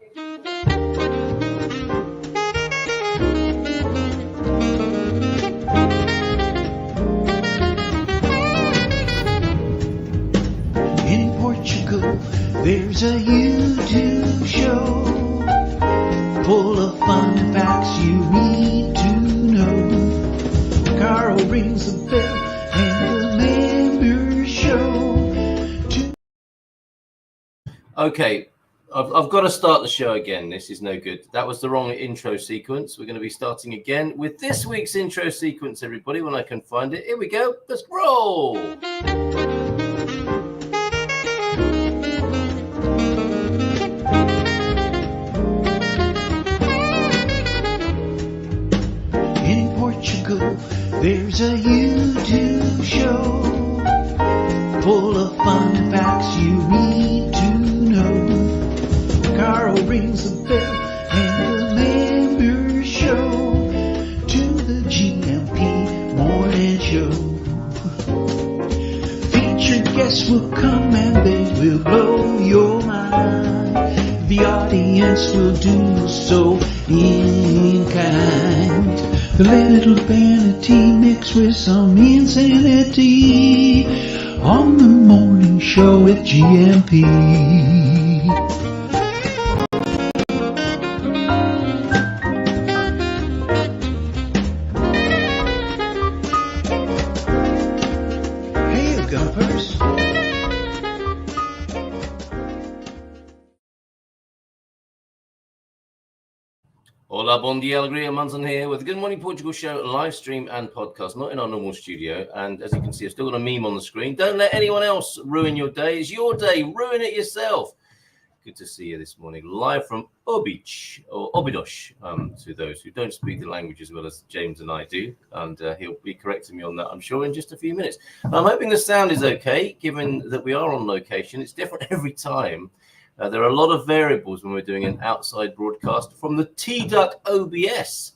In Portugal, there's a YouTube show full of fun facts you need to know. Carl rings the bell and the members show. Okay, I've got to start the show again. This is no good. That was the wrong intro sequence. We're going to be starting again with this week's intro sequence, everybody, when I can find it. Here we go. Let's roll. In Portugal, there's a YouTube show full of fun facts you need to know. Carl rings the bell and the members show to the GMP morning show. Featured guests will come and they will blow your mind. The audience will do so in kind. The little vanity mixed with some insanity on the morning show with GMP. Hey, Gumpers. Hola, bon dia, alegria, Munson here with the Good Morning Portugal show, live stream and podcast, not in our normal studio. And as you can see, I've still got a meme on the screen. Don't let anyone else ruin your day. It's your day. Ruin it yourself. Good to see you this morning, live from Óbidos, or Óbidos, to those who don't speak the language as well as James and I do. And he'll be correcting me on that, I'm sure, in just a few minutes. I'm hoping the sound is okay, given that we are on location. It's different every time. There are a lot of variables when we're doing an outside broadcast from the T.OBS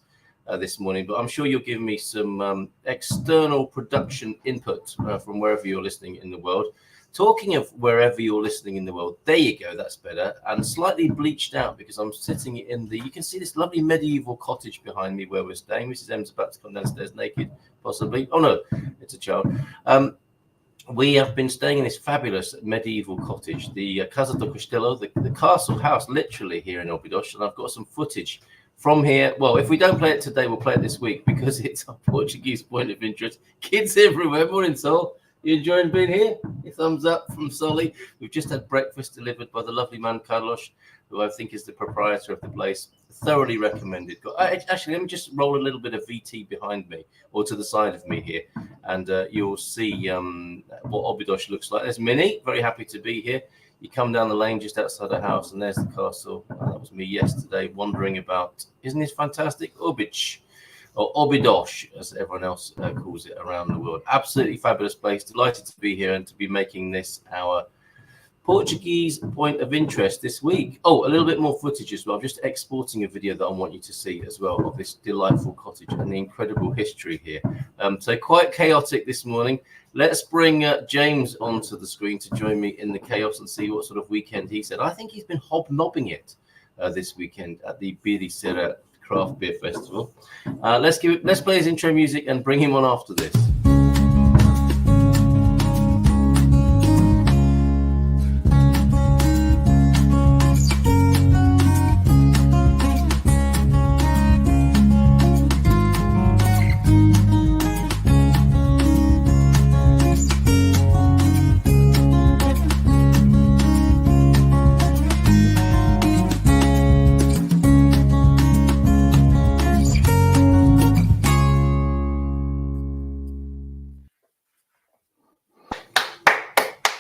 this morning, but I'm sure you'll give me some external production input from wherever you're listening in the world. Talking of wherever you're listening in the world, there you go, that's better, and slightly bleached out because I'm sitting in the, you can see this lovely medieval cottage behind me where we're staying. Mrs. M's about to come downstairs naked, possibly. Oh no, it's a child. We have been staying in this fabulous medieval cottage, the Casa do Castelo, the castle house, literally here in Óbidos, and I've got some footage from here. Well, if we don't play it today, we'll play it this week because it's our Portuguese point of interest. Kids everywhere. Morning, Sol. You enjoying being here? A thumbs up from Solly. We've just had breakfast delivered by the lovely man Carlos, who I think is the proprietor of the place. Thoroughly recommended. Actually, let me just roll a little bit of VT behind me or to the side of me here, and you'll see what Óbidos looks like. There's Minnie, very happy to be here. You come down the lane just outside the house, and there's the castle. That was me yesterday wandering about. Isn't this fantastic? Óbidos, or Óbidos, as everyone else calls it around the world. Absolutely fabulous place. Delighted to be here and to be making this our Portuguese point of interest this week. Oh, a little bit more footage as well. I'm just exporting a video that I want you to see as well of this delightful cottage and the incredible history here. So quite chaotic this morning. Let's bring James onto the screen to join me in the chaos and see what sort of weekend he said. I think he's been hobnobbing it this weekend at the Ericeira Craft Beer Festival. Let's play his intro music and bring him on after this.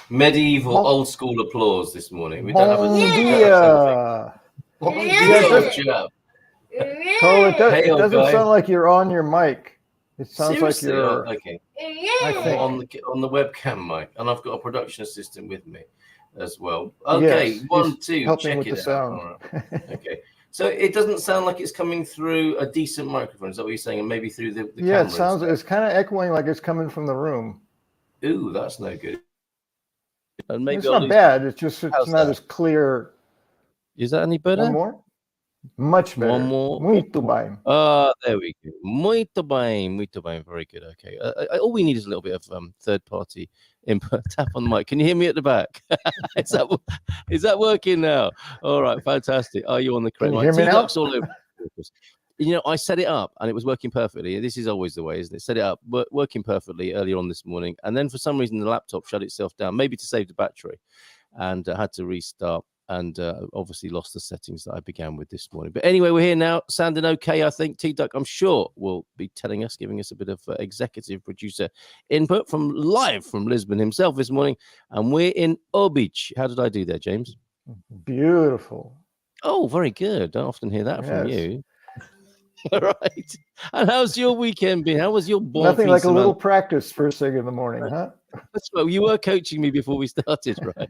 Medieval old school applause this morning. We don't have a it doesn't sound like you're on your mic. It sounds Seriously? like you're okay. I think. On the webcam mic, and I've got a production assistant with me as well. Okay, yes, 1, 2, helping check with it the out. sound. All right. Okay. So it doesn't sound like it's coming through a decent microphone. Is that what you're saying? And maybe through the Yeah, camera it sounds. It's kind of echoing like it's coming from the room. Ooh, that's no good. And maybe it's not bad. It's just it's not as clear. Is that any better? One more? Much better. One more. Muito bem. There we go. Muito bem. Muito bem. Very good. Okay. All we need is a little bit of third-party input. Tap on the mic. Can you hear me at the back? Is that working now? All right. Fantastic. Are you on the correct mic? Can you hear me now? All over. You know, I set it up and it was working perfectly. This is always the way, isn't it? Set it up, working perfectly earlier on this morning. And then for some reason, the laptop shut itself down, maybe to save the battery, and had to restart. And obviously lost the settings that I began with this morning. But anyway, we're here now, sounding okay, I think. T-Duck, I'm sure, will be telling us, giving us a bit of executive producer input live from Lisbon himself this morning. And we're in Óbidos. How did I do there, James? Beautiful. Oh, very good. Don't often hear that from you. All right. And how's your weekend been? How was your ball? Nothing like a little practice first thing in the morning, huh? That's right. You were coaching me before we started, right?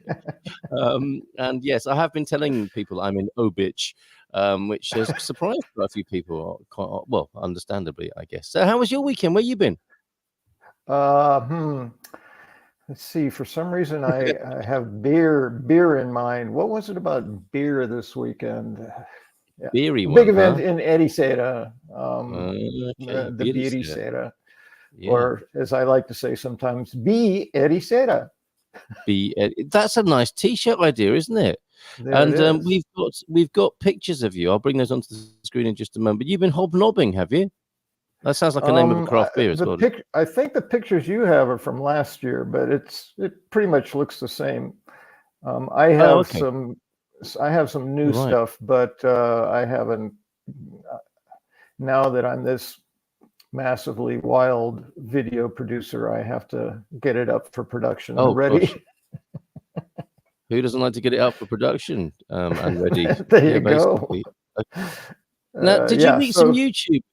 And yes, I have been telling people I'm in Óbidos, which has surprised quite a few people. Well, understandably, I guess. So, how was your weekend? Where you been? Let's see. For some reason, I have beer in mind. What was it about beer this weekend? Yeah. Beery big event in Ericeira, the Ericeira. Yeah. Or as I like to say sometimes, Ericeira. That's a nice T-shirt idea, isn't it? And we've got pictures of you. I'll bring those onto the screen in just a moment. But you've been hobnobbing, have you? That sounds like a name of a craft beer as well. I think the pictures you have are from last year, but it pretty much looks the same. I have some new stuff, but I haven't. Now that I'm this massively wild video producer, I have to get it up for production ready. Who doesn't like to get it up for production and ready? There you go. Now, did you meet some YouTube?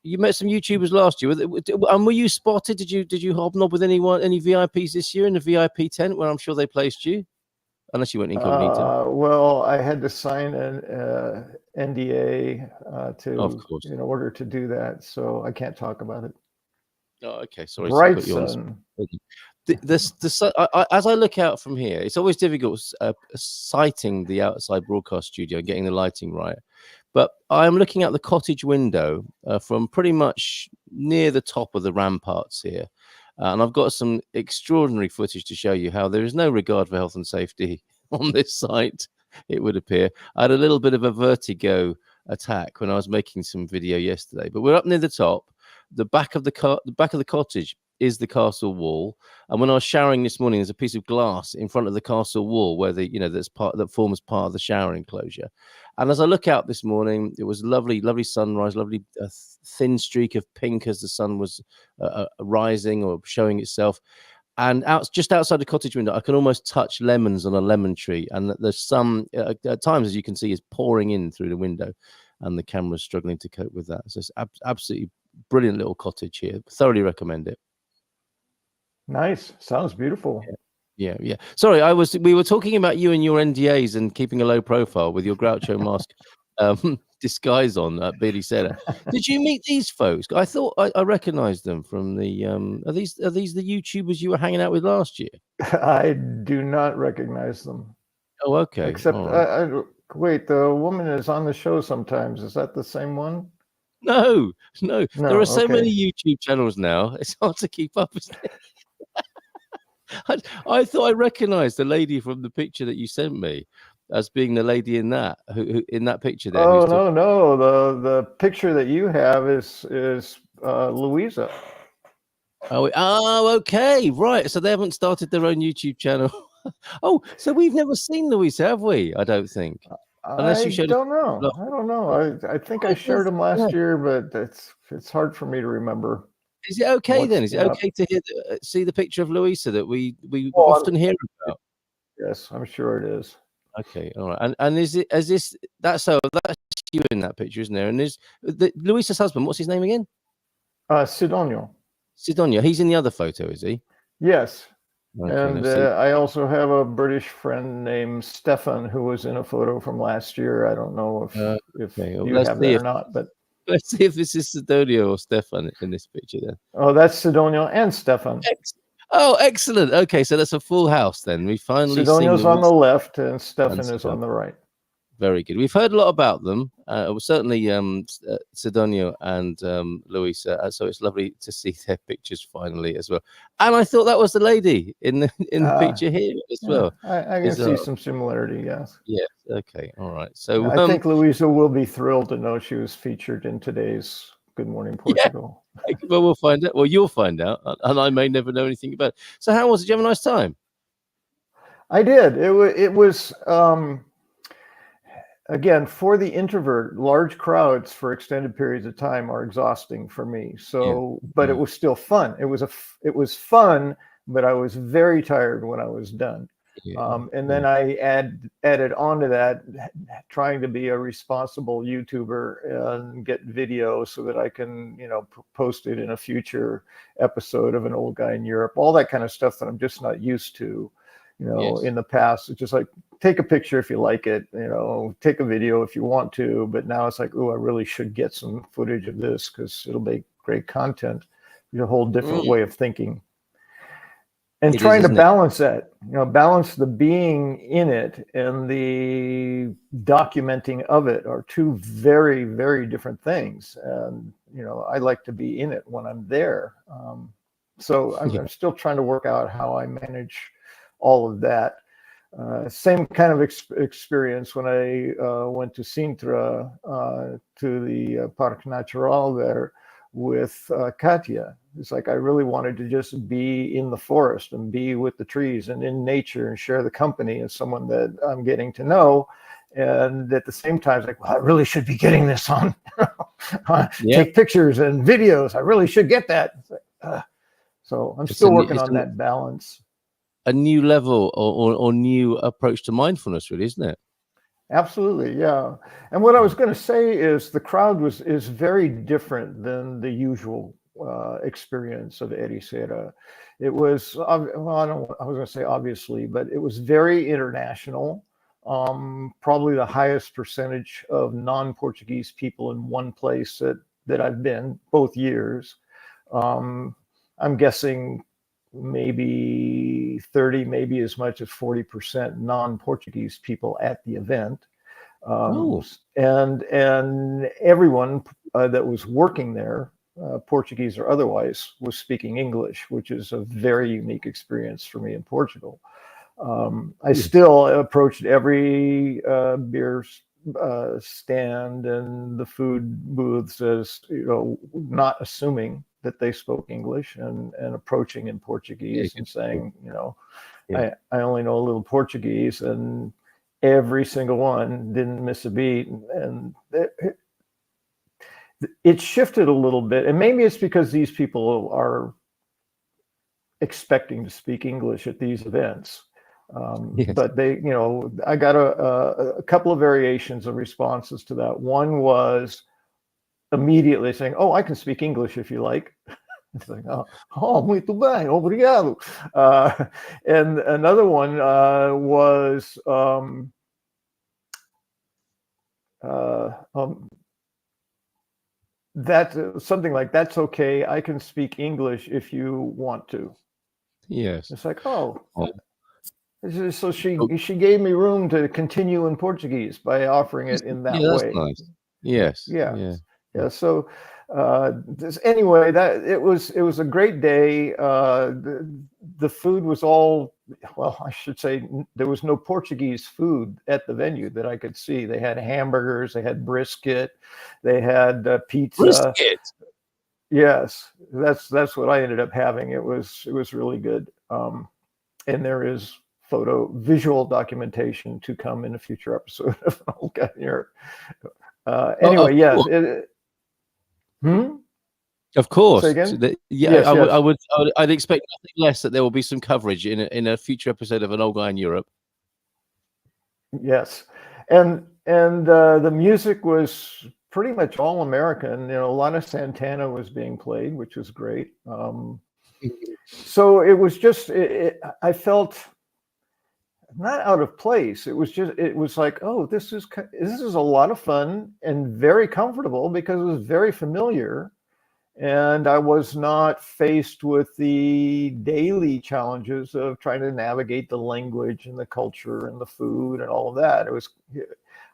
You met some YouTubers last year, and were you spotted? Did you hobnob with any VIPs this year in the VIP tent where I'm sure they placed you? Unless you went incognito. Well, I had to sign an NDA in order to do that, so I can't talk about it. Oh, okay. Sorry. Right, son. As I look out from here, it's always difficult sighting the outside broadcast studio and getting the lighting right. But I'm looking out the cottage window from pretty much near the top of the ramparts here. And I've got some extraordinary footage to show you how there is no regard for health and safety on this site, it would appear. I had a little bit of a vertigo attack when I was making some video yesterday, but we're up near the top. The back of the cottage is the castle wall. And when I was showering this morning, there's a piece of glass in front of the castle wall where that forms part of the shower enclosure. And as I look out this morning, it was lovely sunrise, lovely thin streak of pink as the sun was rising or showing itself. And just outside the cottage window, I can almost touch lemons on a lemon tree. And the sun, at times, as you can see, is pouring in through the window. And the camera's struggling to cope with that. So it's absolutely brilliant little cottage here. Thoroughly recommend it. Nice. Sounds beautiful. Yeah. Sorry, we were talking about you and your NDAs and keeping a low profile with your Groucho mask disguise on at Ericeira. Did you meet these folks? I thought I recognized them from the are these the YouTubers you were hanging out with last year? I do not recognize them. Oh, okay. Except wait, the woman is on the show sometimes. Is that the same one? No. There are so many YouTube channels now. It's hard to keep up, isn't it? I thought I recognized the lady from the picture that you sent me as being the lady in that who in that picture there. Oh, no. The picture that you have is Louisa. Oh, okay, right. So they haven't started their own YouTube channel. Oh, so we've never seen Louisa, have we? I don't think. Unless you showed. I don't know. I think I shared them last year, but it's hard for me to remember. Is it okay then? Is it okay to see the picture of Louisa that we often hear about? Yes, I'm sure it is. Okay, all right. And that's you in that picture, isn't there? And is Louisa's husband? What's his name again? Sidonio. Sidonio. He's in the other photo, is he? Yes. Okay, and I also have a British friend named Stefan who was in a photo from last year. I don't know if you have that or not, but. Let's see if this is Sidonio or Stefan in this picture then. Oh, that's Sidonio and Stefan. Oh, excellent. Okay, so that's a full house then. We finally Sidonio's on the left and Stefan is on the right. Very good. We've heard a lot about them. Certainly Sidonio and Luisa. So it's lovely to see their pictures finally as well. And I thought that was the lady in the picture here as well. I can see some similarity. Yes. Yes. Okay. All right. So I think Luisa will be thrilled to know she was featured in today's Good Morning Portugal. Yeah. Well, we'll find out. Well, you'll find out, and I may never know anything about it. So, how was it? Did you have a nice time? I did. It was. Again, for the introvert, large crowds for extended periods of time are exhausting for me. So, but it was still fun. It was fun, but I was very tired when I was done. And then I added on to that, trying to be a responsible YouTuber and get video so that I can, post it in a future episode of An Old Guy in Europe. All that kind of stuff that I'm just not used to. In the past, it's just like, take a picture if you like it, take a video if you want to. But now it's like, oh, I really should get some footage of this because it'll make great content. It's a whole different way of thinking. And trying to balance that, balance the being in it and the documenting of it are two very, very different things. And, I like to be in it when I'm there. So I'm still trying to work out how I manage all of that. Same kind of experience when I went to Sintra, to the Parque Natural there with Katia. It's like I really wanted to just be in the forest and be with the trees and in nature and share the company of someone that I'm getting to know. And at the same time, it's like, well, I really should be getting this on. Take pictures and videos. I really should get that. Like, so I'm still working on that balance. A new level or new approach to mindfulness, really, isn't it? Absolutely, yeah. And what I was going to say is the crowd is very different than the usual experience of Ericeira. It was, I was going to say obviously, but it was very international. Probably the highest percentage of non-Portuguese people in one place that I've been both years. I'm guessing maybe 30, maybe as much as 40% non-Portuguese people at the event. And everyone that was working there, Portuguese or otherwise, was speaking English, which is a very unique experience for me in Portugal. I still approached every beer stand and the food booths as, not assuming that they spoke English and approaching in Portuguese and saying, I only know a little Portuguese, and every single one didn't miss a beat. And it shifted a little bit. And maybe it's because these people are expecting to speak English at these events. But they, I got a couple of variations of responses to that. One was immediately saying, "Oh, I can speak English if you like." It's like, "Oh, muito bem, obrigado." And another one was that something like, "That's okay, I can speak English if you want to." Yes. It's like, oh. So she gave me room to continue in Portuguese by offering it in that way. Nice. Yes. Yeah. So anyway, that it was a great day. The food was all, well, I should say there was no Portuguese food at the venue that I could see. They had hamburgers, they had brisket, they had pizza. Brisket. Yes, that's what I ended up having. It was really good. And there is visual documentation to come in a future episode of An Old Guy in Europe. Anyway, yes. Of course. Say again? Yes. I'd expect nothing less that there will be some coverage in a future episode of An Old Guy in Europe. Yes, and the music was pretty much all American. Lana Santana was being played, which was great. So it was just, I felt not out of place. It was like, oh, this is a lot of fun and very comfortable because it was very familiar. And I was not faced with the daily challenges of trying to navigate the language and the culture and the food and all of that.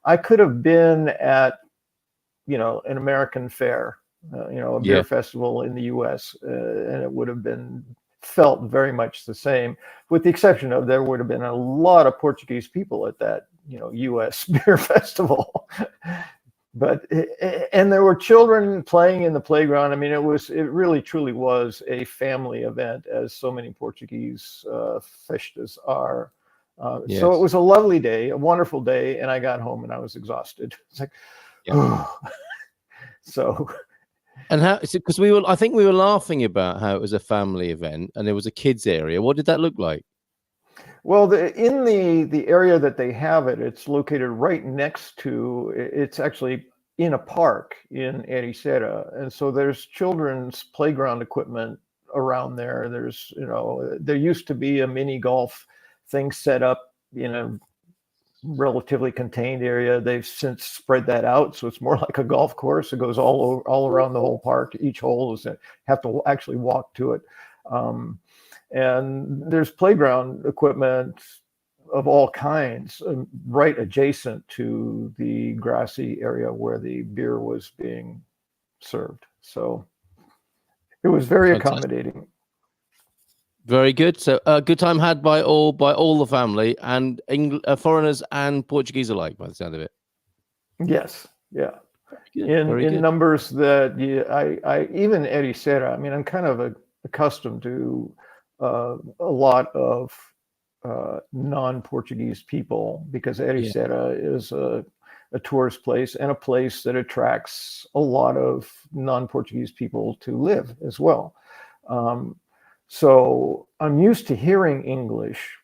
I could have been at, an American fair, a beer festival in the US, and it would have felt very much the same, with the exception of there would have been a lot of Portuguese people at that, US beer festival. And there were children playing in the playground. I mean, it really truly was a family event, as so many Portuguese festas are. So it was a lovely day, a wonderful day, and I got home and I was exhausted. It's like, so. And how? Because I think we were laughing about how it was a family event and there was a kids area. What did that look like? Well, in the area that they have it's located right next to, it's actually in a park in Ericeira. And so there's children's playground equipment around there. There's, there used to be a mini golf thing set up in a relatively contained area. They've since spread that out. So it's more like a golf course. It goes all around the whole park. Each hole have to actually walk to it. And there's playground equipment of all kinds right adjacent to the grassy area where the beer was being served. So it was very accommodating. Very good. So a good time had by all the family, and foreigners and Portuguese alike, by the sound of it. Yes. Yeah. In numbers that I even Ericeira, I mean, I'm kind of accustomed to a lot of non-Portuguese people, because Ericeira is a tourist place and a place that attracts a lot of non-Portuguese people to live as well. So I'm used to hearing English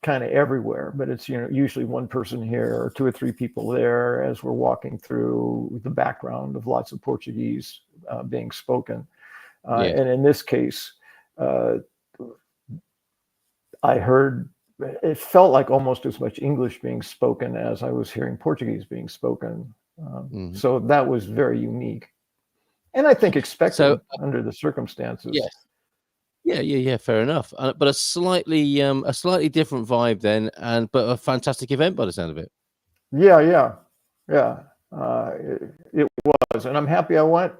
kind of everywhere, but it's usually one person here or two or three people there as we're walking through the background of lots of Portuguese being spoken. And in this case, I heard, it felt like almost as much English being spoken as I was hearing Portuguese being spoken. So that was very unique, and I think expected under the circumstances. Yes. Yeah. Fair enough. But a slightly different vibe then, but a fantastic event by the sound of it. Yeah. It was, and I'm happy I went.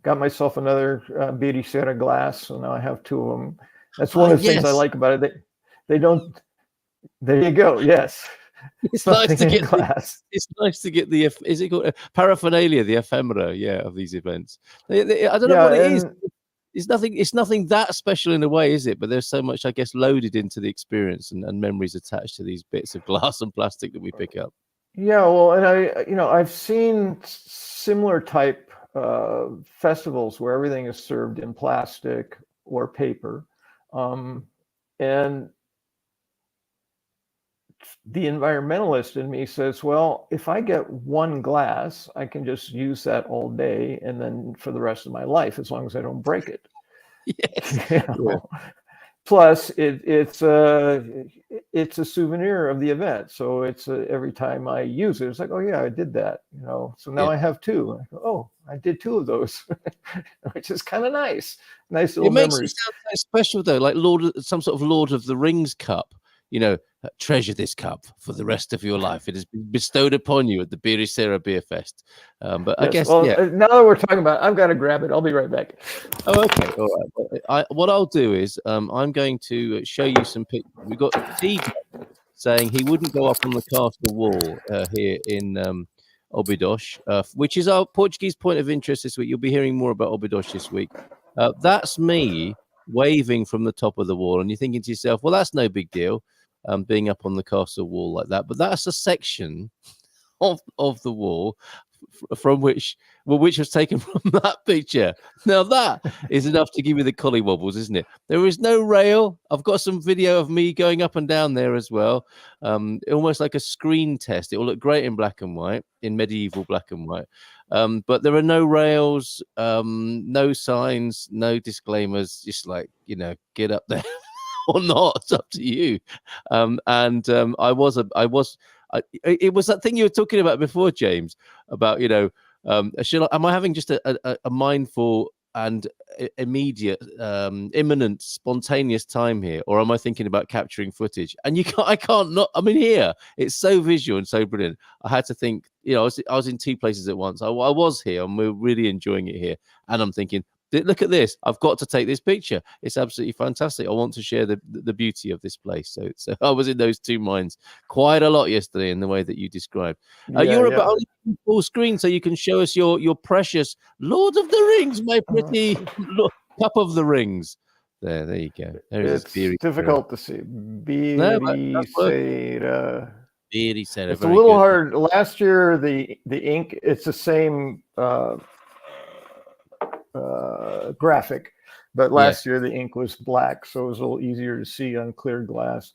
Got myself another Ericeira glass, so now I have two of them. That's one of the things I like about it. They don't. There you go. Yes, it's nice to get glass. It's nice to get the. Is it called paraphernalia? The ephemera, of these events. I don't know what it is. It's nothing that special in a way, is it? But there's so much, I guess, loaded into the experience and memories attached to these bits of glass and plastic that we pick up. Yeah, well, and I've seen similar type festivals where everything is served in plastic or paper, and the environmentalist in me says, well, if I get one glass, I can just use that all day and then for the rest of my life, as long as I don't break it. Yes. Plus, it's a souvenir of the event. So it's every time I use it, it's like, oh yeah, I did that. So now I have two. Oh, I did two of those, which is kind of nice. Nice little memories. It makes it sound so special though, like some sort of Lord of the Rings cup. Treasure this cup for the rest of your life. It has been bestowed upon you at the Ericeira Beer Fest. But I guess, now that we're talking about it, I've got to grab it. I'll be right back. Oh, okay. All right. What I'll do is I'm going to show you some pictures. We've got Steve saying he wouldn't go up on the castle wall here in Óbidos, which is our Portuguese point of interest this week. You'll be hearing more about Óbidos this week. That's me waving from the top of the wall, and you're thinking to yourself, well, that's no big deal. Being up on the castle wall like that, but that's a section of the wall from which was taken from that picture. Now that is enough to give you the collie wobbles, isn't it? There is no rail. I've got some video of me going up and down there as well, almost like a screen test. It will look great in black and white, in medieval black and white, but there are no rails, no signs, no disclaimers, just like, get up there or not, it's up to you. It was that thing you were talking about before, James, about am I having just a mindful and immediate, imminent, spontaneous time here, or am I thinking about capturing footage? And I can't not. I mean, here it's so visual and so brilliant. I had to think. I was in two places at once. I was here, and we're really enjoying it here. And I'm thinking, look at this. I've got to take this picture. It's absolutely fantastic. I want to share the beauty of this place. So I was in those two minds quite a lot yesterday in the way that you described. You're about full screen, so you can show us your precious Lord of the Rings, my pretty cup of the rings. There you go. It's difficult to see. Ericeira. It's a little hard. Last year, the ink, it's the same graphic, but last year the ink was black, so it was a little easier to see on clear glass.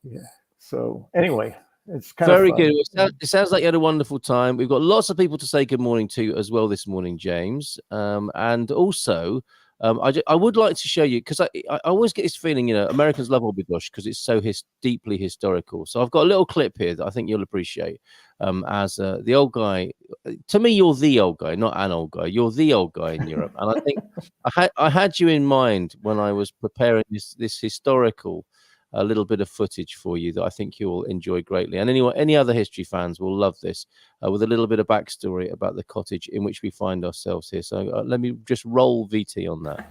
Yeah. So anyway, it's kind very of good. It sounds like you had a wonderful time. We've got lots of people to say good morning to as well this morning, James. And also, I would like to show you, because I always get this feeling, Americans love Óbidos because it's so deeply historical. So I've got a little clip here that I think you'll appreciate. As the old guy, to me, you're the old guy, not an old guy. You're the old guy in Europe, and I think I had you in mind when I was preparing this historical little bit of footage for you that I think you'll enjoy greatly. And any other history fans will love this, with a little bit of backstory about the cottage in which we find ourselves here. So let me just roll VT on that.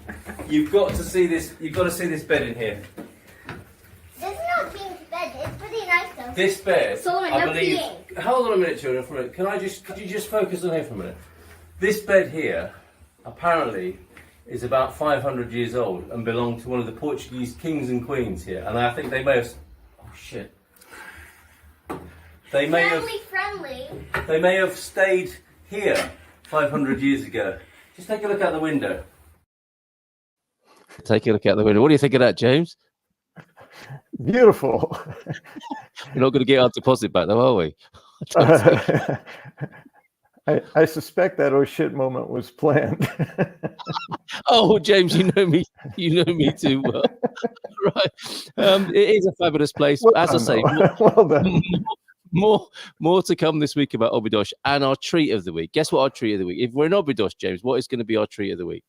You've got to see this. You've got to see this bed in here. This is not King's bed. It's pretty nice though. This bed, Solomon, I believe. Hold on a minute, children. For a minute. Could you just focus on here for a minute? This bed here, apparently, is about 500 years old and belonged to one of the Portuguese kings and queens here. And I think they may have. Oh shit. They may have stayed here 500 years ago. Just take a look out the window. Take a look out the window. What do you think of that, James? Beautiful. We're not going to get our deposit back, though, are we? I suspect that oh shit moment was planned. Oh, James, you know me too well. Right. It is a fabulous place. Well, as I say, well done. More to come this week about Óbidos and our treat of the week. Guess what our treat of the week? If we're in Óbidos, James, what is going to be our treat of the week?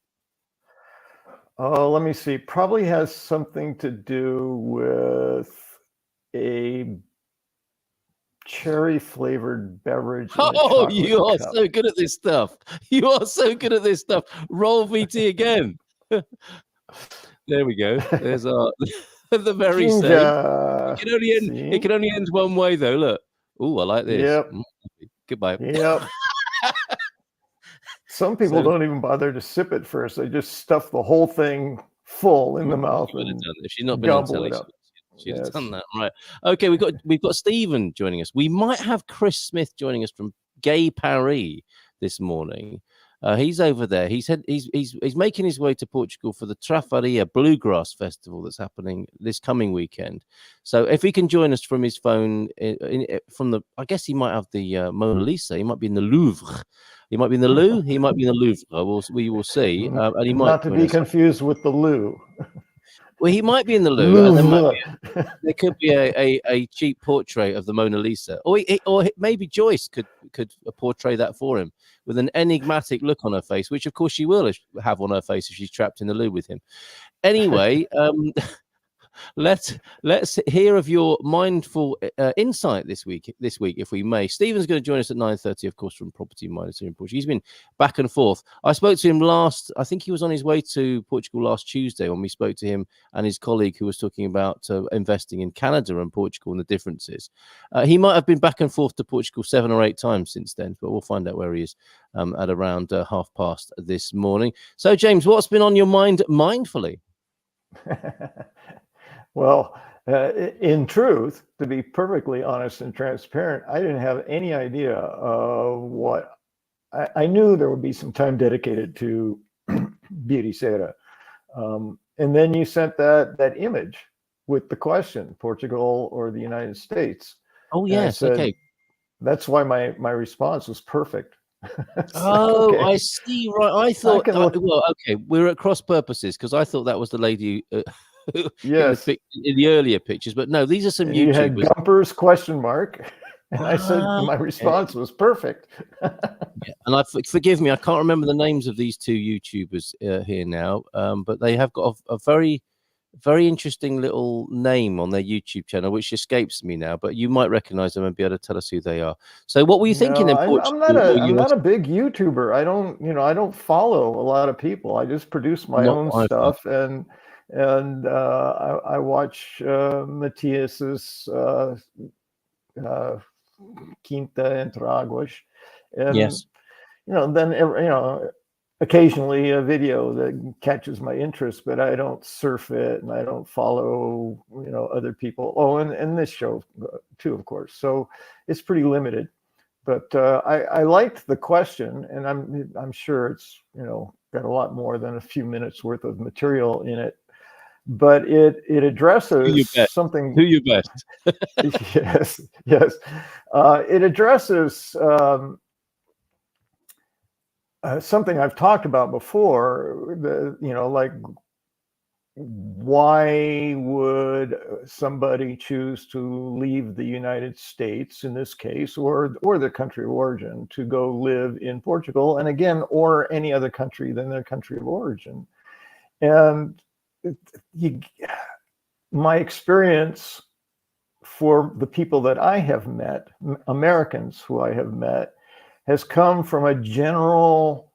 Oh, let me see. Probably has something to do with a cherry-flavored beverage. Oh, you are so good at this stuff. You are so good at this stuff. Roll VT again. There we go. There's our the very same. It can only end one way, though. Look. Oh, I like this. Yep. Goodbye. Yep. Some people don't even bother to sip it first. They just stuff the whole thing full in the mouth. She's not been on telly. She'd have done that, right? Okay, we've got Stephen joining us. We might have Chris Smith joining us from Gay Paris this morning. He's over there. He's making his way to Portugal for the Trafaria Bluegrass Festival that's happening this coming weekend. So if he can join us from his phone, I guess he might have the Mona Lisa. He might be in the Louvre. He might be in the Louvre. He might be in the Louvre. We will see. And he might not to be confused with the Lou. Well, he might be in the Louvre. And there could be a cheap portrait of the Mona Lisa, or maybe Joyce could portray that for him with an enigmatic look on her face, which of course she will have on her face if she's trapped in the Louvre with him. Anyway, let's hear of your mindful insight this week, if we may. Stephen's going to join us at 9:30, of course, from Property Miners here in Portugal. He's been back and forth. I spoke to him I think he was on his way to Portugal last Tuesday when we spoke to him and his colleague who was talking about investing in Canada and Portugal and the differences. He might have been back and forth to Portugal 7 or 8 times since then, but we'll find out where he is at around past this morning. So, James, what's been on your mind mindfully? Well, in truth, to be perfectly honest and transparent, I didn't have any idea of what I knew there would be some time dedicated to Ericeira. And then you sent that image with the question, Portugal or the United States. Oh, yes. Okay. That's why my response was perfect. Oh, okay. I see. Right. I thought, okay, we're at cross purposes because I thought that was the lady yes, in the earlier pictures, but no, these are some YouTubers. You had Gumpers ? And I said, my response was perfect. Yeah. And forgive me, I can't remember the names of these two YouTubers here now, but they have got a very, very interesting little name on their YouTube channel, which escapes me now. But you might recognize them and be able to tell us who they are. So, what were you thinking in Portugal? I'm not a big YouTuber. I don't follow a lot of people. I just produce my own stuff, and I watch Matthias's Quinta Entre Águas, and yes, then occasionally a video that catches my interest, but I don't surf it and I don't follow other people. Oh, and this show too, of course. So it's pretty limited. But I liked the question, and I'm sure it's got a lot more than a few minutes worth of material in it. But it addresses something. Who you best? yes. It addresses something I've talked about before. Like, why would somebody choose to leave the United States in this case, or their country of origin, to go live in Portugal, and again, or any other country than their country of origin? And my experience for the people that I have met, Americans who I have met, has come from a general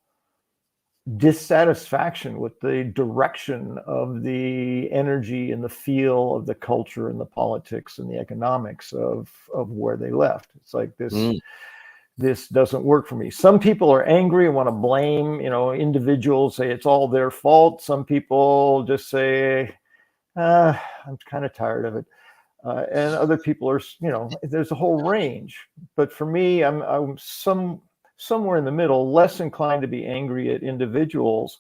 dissatisfaction with the direction of the energy and the feel of the culture and the politics and the economics of where they left. It's like this doesn't work for me. Some people are angry and want to blame, individuals, say it's all their fault. Some people just say, I'm kind of tired of it. And other people are, there's a whole range. But for me, I'm somewhere in the middle, less inclined to be angry at individuals,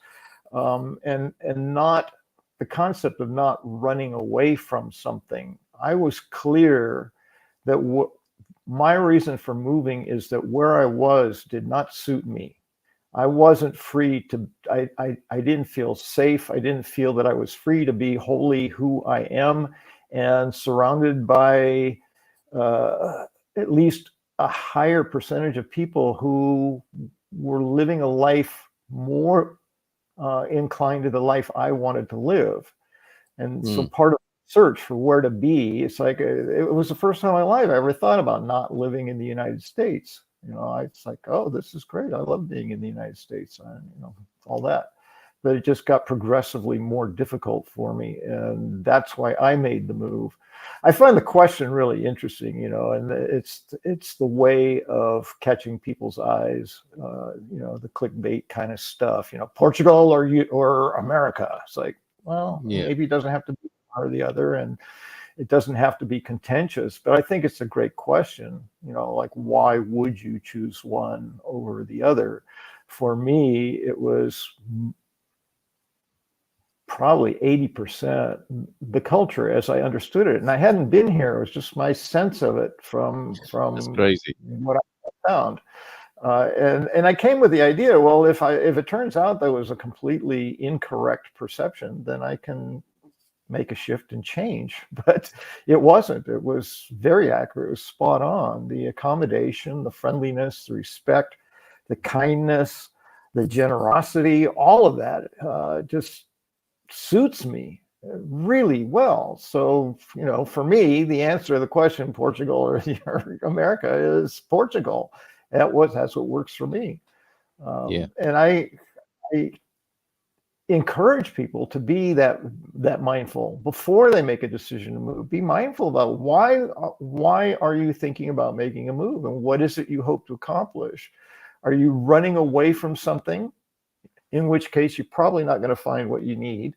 and not the concept of not running away from something. I was clear that my reason for moving is that where I was did not suit me. I wasn't free to, I didn't feel safe. I didn't feel that I was free to be wholly who I am, and surrounded by at least a higher percentage of people who were living a life more inclined to the life I wanted to live. And so part of the search for where to be, it's like, it was the first time in my life I ever thought about not living in the United States. It's like, oh, this is great. I love being in the United States, all that. But it just got progressively more difficult for me. And that's why I made the move. I find the question really interesting, and it's the way of catching people's eyes, the clickbait kind of stuff, Portugal or America. It's like, well, maybe it doesn't have to be one or the other, and it doesn't have to be contentious, but I think it's a great question, like, why would you choose one over the other? For me, it was probably 80% the culture as I understood it. And I hadn't been here. It was just my sense of it from That's crazy. What I found. And I came with the idea, well, if it turns out that was a completely incorrect perception, then I can make a shift and change. But it wasn't. It was very accurate. It was spot on. The accommodation, the friendliness, the respect, the kindness, the generosity, all of that just suits me really well. So, for me, the answer to the question, Portugal or America, is Portugal. That's what works for me. And I encourage people to be that mindful before they make a decision to move. Be mindful about why are you thinking about making a move, and what is it you hope to accomplish? Are you running away from something? In which case, you're probably not going to find what you need,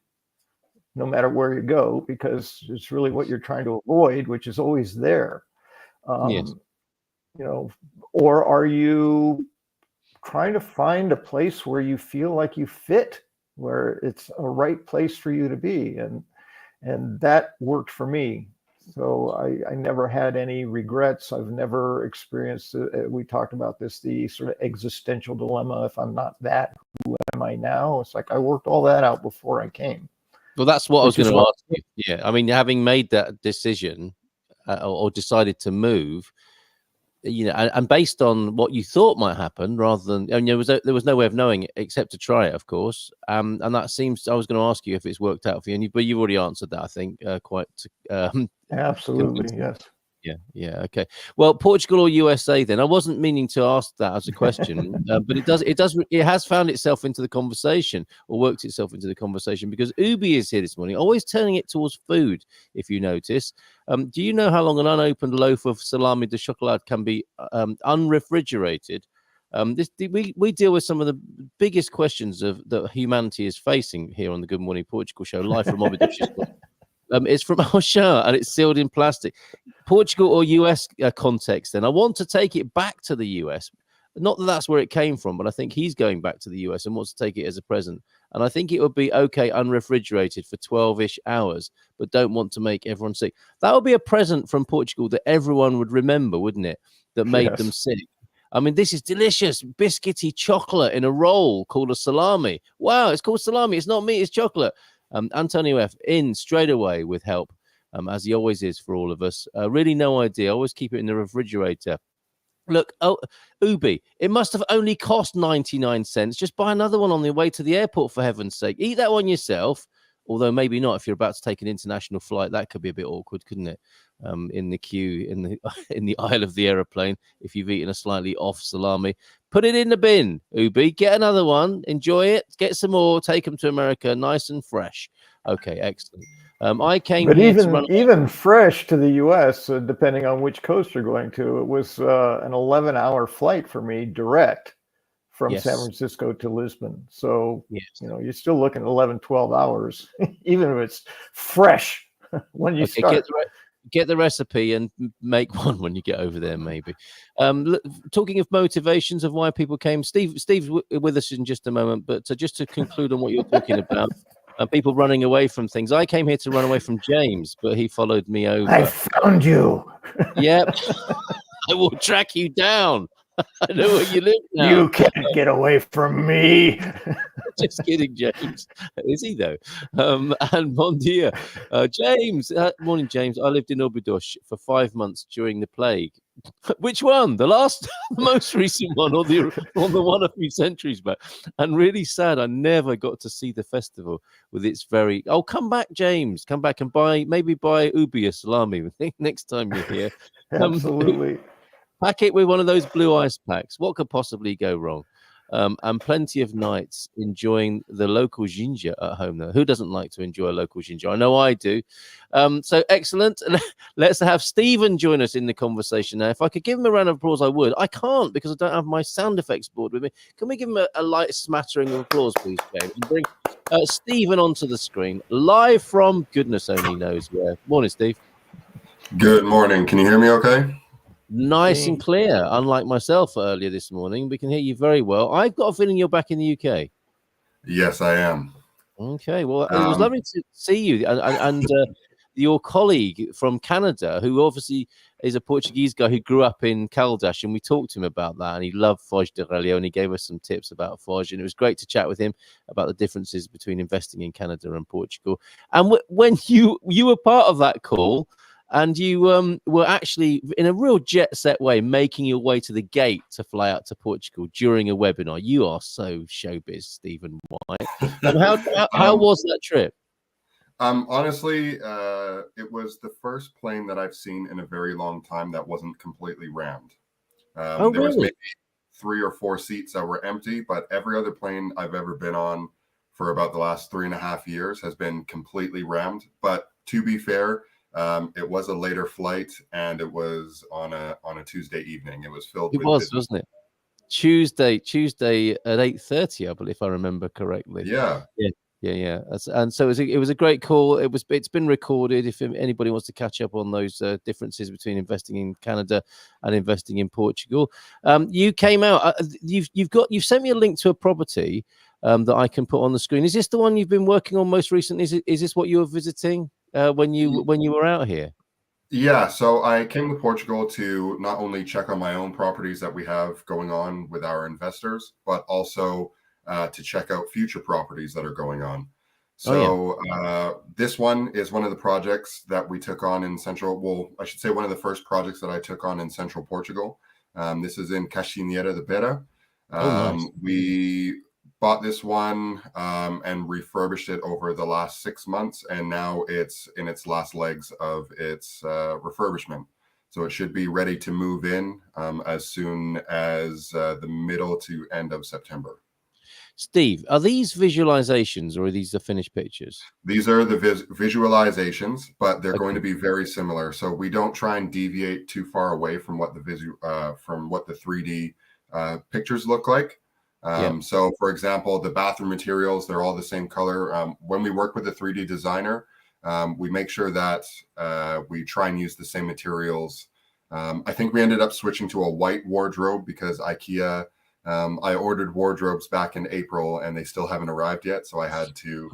no matter where you go, because it's really what you're trying to avoid, which is always there. Or are you trying to find a place where you feel like you fit, where it's a right place for you to be? And that worked for me. So I never had any regrets. I've never experienced, we talked about this, the sort of existential dilemma. If I'm not that, who am I now? It's like I worked all that out before I came. Well, that's what I was going to ask you. Yeah. I mean, having made that decision or decided to move, and based on what you thought might happen, rather than, and there was no way of knowing it except to try it, of course. And that seems, I was going to ask you if it's worked out for you, but you've already answered that, I think, quite. Absolutely, yes. Yeah. Okay. Well, Portugal or USA then? I wasn't meaning to ask that as a question, but it has found itself into the conversation, or worked itself into the conversation, because Ubi is here this morning, always turning it towards food, if you notice. Do you know how long an unopened loaf of salami de chocolate can be unrefrigerated? We deal with some of the biggest questions that humanity is facing here on the Good Morning Portugal show, live from Óbidos. It's from Auchan and it's sealed in plastic. Portugal or US context, then I want to take it back to the US. Not that that's where it came from, but I think he's going back to the US and wants to take it as a present. And I think it would be okay unrefrigerated for 12-ish hours, but don't want to make everyone sick. That would be a present from Portugal that everyone would remember, wouldn't it? That made them sick. I mean, this is delicious biscuity chocolate in a roll called a salami. Wow, it's called salami. It's not meat, it's chocolate. Antonio F. in straight away with help, as he always is for all of us. Really no idea. Always keep it in the refrigerator. Look, Ubi, it must have only cost 99 cents. Just buy another one on the way to the airport, for heaven's sake. Eat that one yourself, although maybe not if you're about to take an international flight. That could be a bit awkward, couldn't it? In the queue, in the aisle of the aeroplane, if you've eaten a slightly off salami. Put it in the bin, Ubi. Get another one. Enjoy it. Get some more. Take them to America, nice and fresh. Okay, excellent. I came here to run even fresh to the U.S., depending on which coast you're going to. It was an 11-hour flight for me, direct from San Francisco to Lisbon. So, you're still looking at 11, 12 hours, even if it's fresh when you start. Get the recipe and make one when you get over there, maybe. Talking of motivations of why people came, Steve's with us in just a moment, but just to conclude on what you're talking about, people running away from things. I came here to run away from James, but he followed me over. I found you. Yep. I will track you down. I know where you live now. You can't get away from me. Just kidding, James. Is he though? And bon dia, James. Morning, James. I lived in Óbidos for 5 months during the plague. Which one? The most recent one, or the one a few centuries back? And really sad, I never got to see the festival with its very. Oh, come back, James. Come back and buy Ubi a salami next time you're here. Absolutely. Pack it with one of those blue ice packs. What could possibly go wrong? And plenty of nights enjoying the local ginger at home. Though, who doesn't like to enjoy a local ginger? I know I do. So excellent. Let's have Stephen join us in the conversation now. If I could give him a round of applause, I would. I can't because I don't have my sound effects board with me. Can we give him a light smattering of applause, please, James? And bring Stephen onto the screen, live from goodness only knows where. Morning, Steve. Good morning. Can you hear me okay? Nice and clear, unlike myself earlier this morning. We can hear you very well. I've got a feeling you're back in the UK. Yes, I am. Okay, well, it was lovely to see you. And your colleague from Canada, who obviously is a Portuguese guy who grew up in Caldas, and we talked to him about that, and he loved Foz de Relio, and he gave us some tips about Foz, and it was great to chat with him about the differences between investing in Canada and Portugal. And when you were part of that call, and you were actually, in a real jet-set way, making your way to the gate to fly out to Portugal during a webinar. You are so showbiz, Stephen White. How was that trip? Honestly, it was the first plane that I've seen in a very long time that wasn't completely rammed. There was maybe 3 or 4 seats that were empty, but every other plane I've ever been on for about the last 3.5 years has been completely rammed. But to be fair, it was a later flight, and it was on a Tuesday evening. It was filled. Wasn't it? Tuesday at 8:30, I believe, if I remember correctly. Yeah. And so it was a great call. It's been recorded. If anybody wants to catch up on those differences between investing in Canada and investing in Portugal, you came out. You've sent me a link to a property that I can put on the screen. Is this the one you've been working on most recently? Is this what you were visiting when you were out here? Yeah, so I came to Portugal to not only check on my own properties that we have going on with our investors, but also to check out future properties that are going on. So this one is one of the projects that we took on in one of the first projects that I took on in central Portugal. This is in Castanheira de Pera. Nice. We bought this one and refurbished it over the last 6 months, and now it's in its last legs of its refurbishment. So it should be ready to move in as soon as the middle to end of September. Steve, are these visualizations or are these the finished pictures? These are the visualizations, but they're going to be very similar. So we don't try and deviate too far away from what the 3D pictures look like. So, for example, the bathroom materials, they're all the same color. When we work with a 3D designer, we make sure that we try and use the same materials. I think we ended up switching to a white wardrobe because IKEA, I ordered wardrobes back in April and they still haven't arrived yet. So I had to,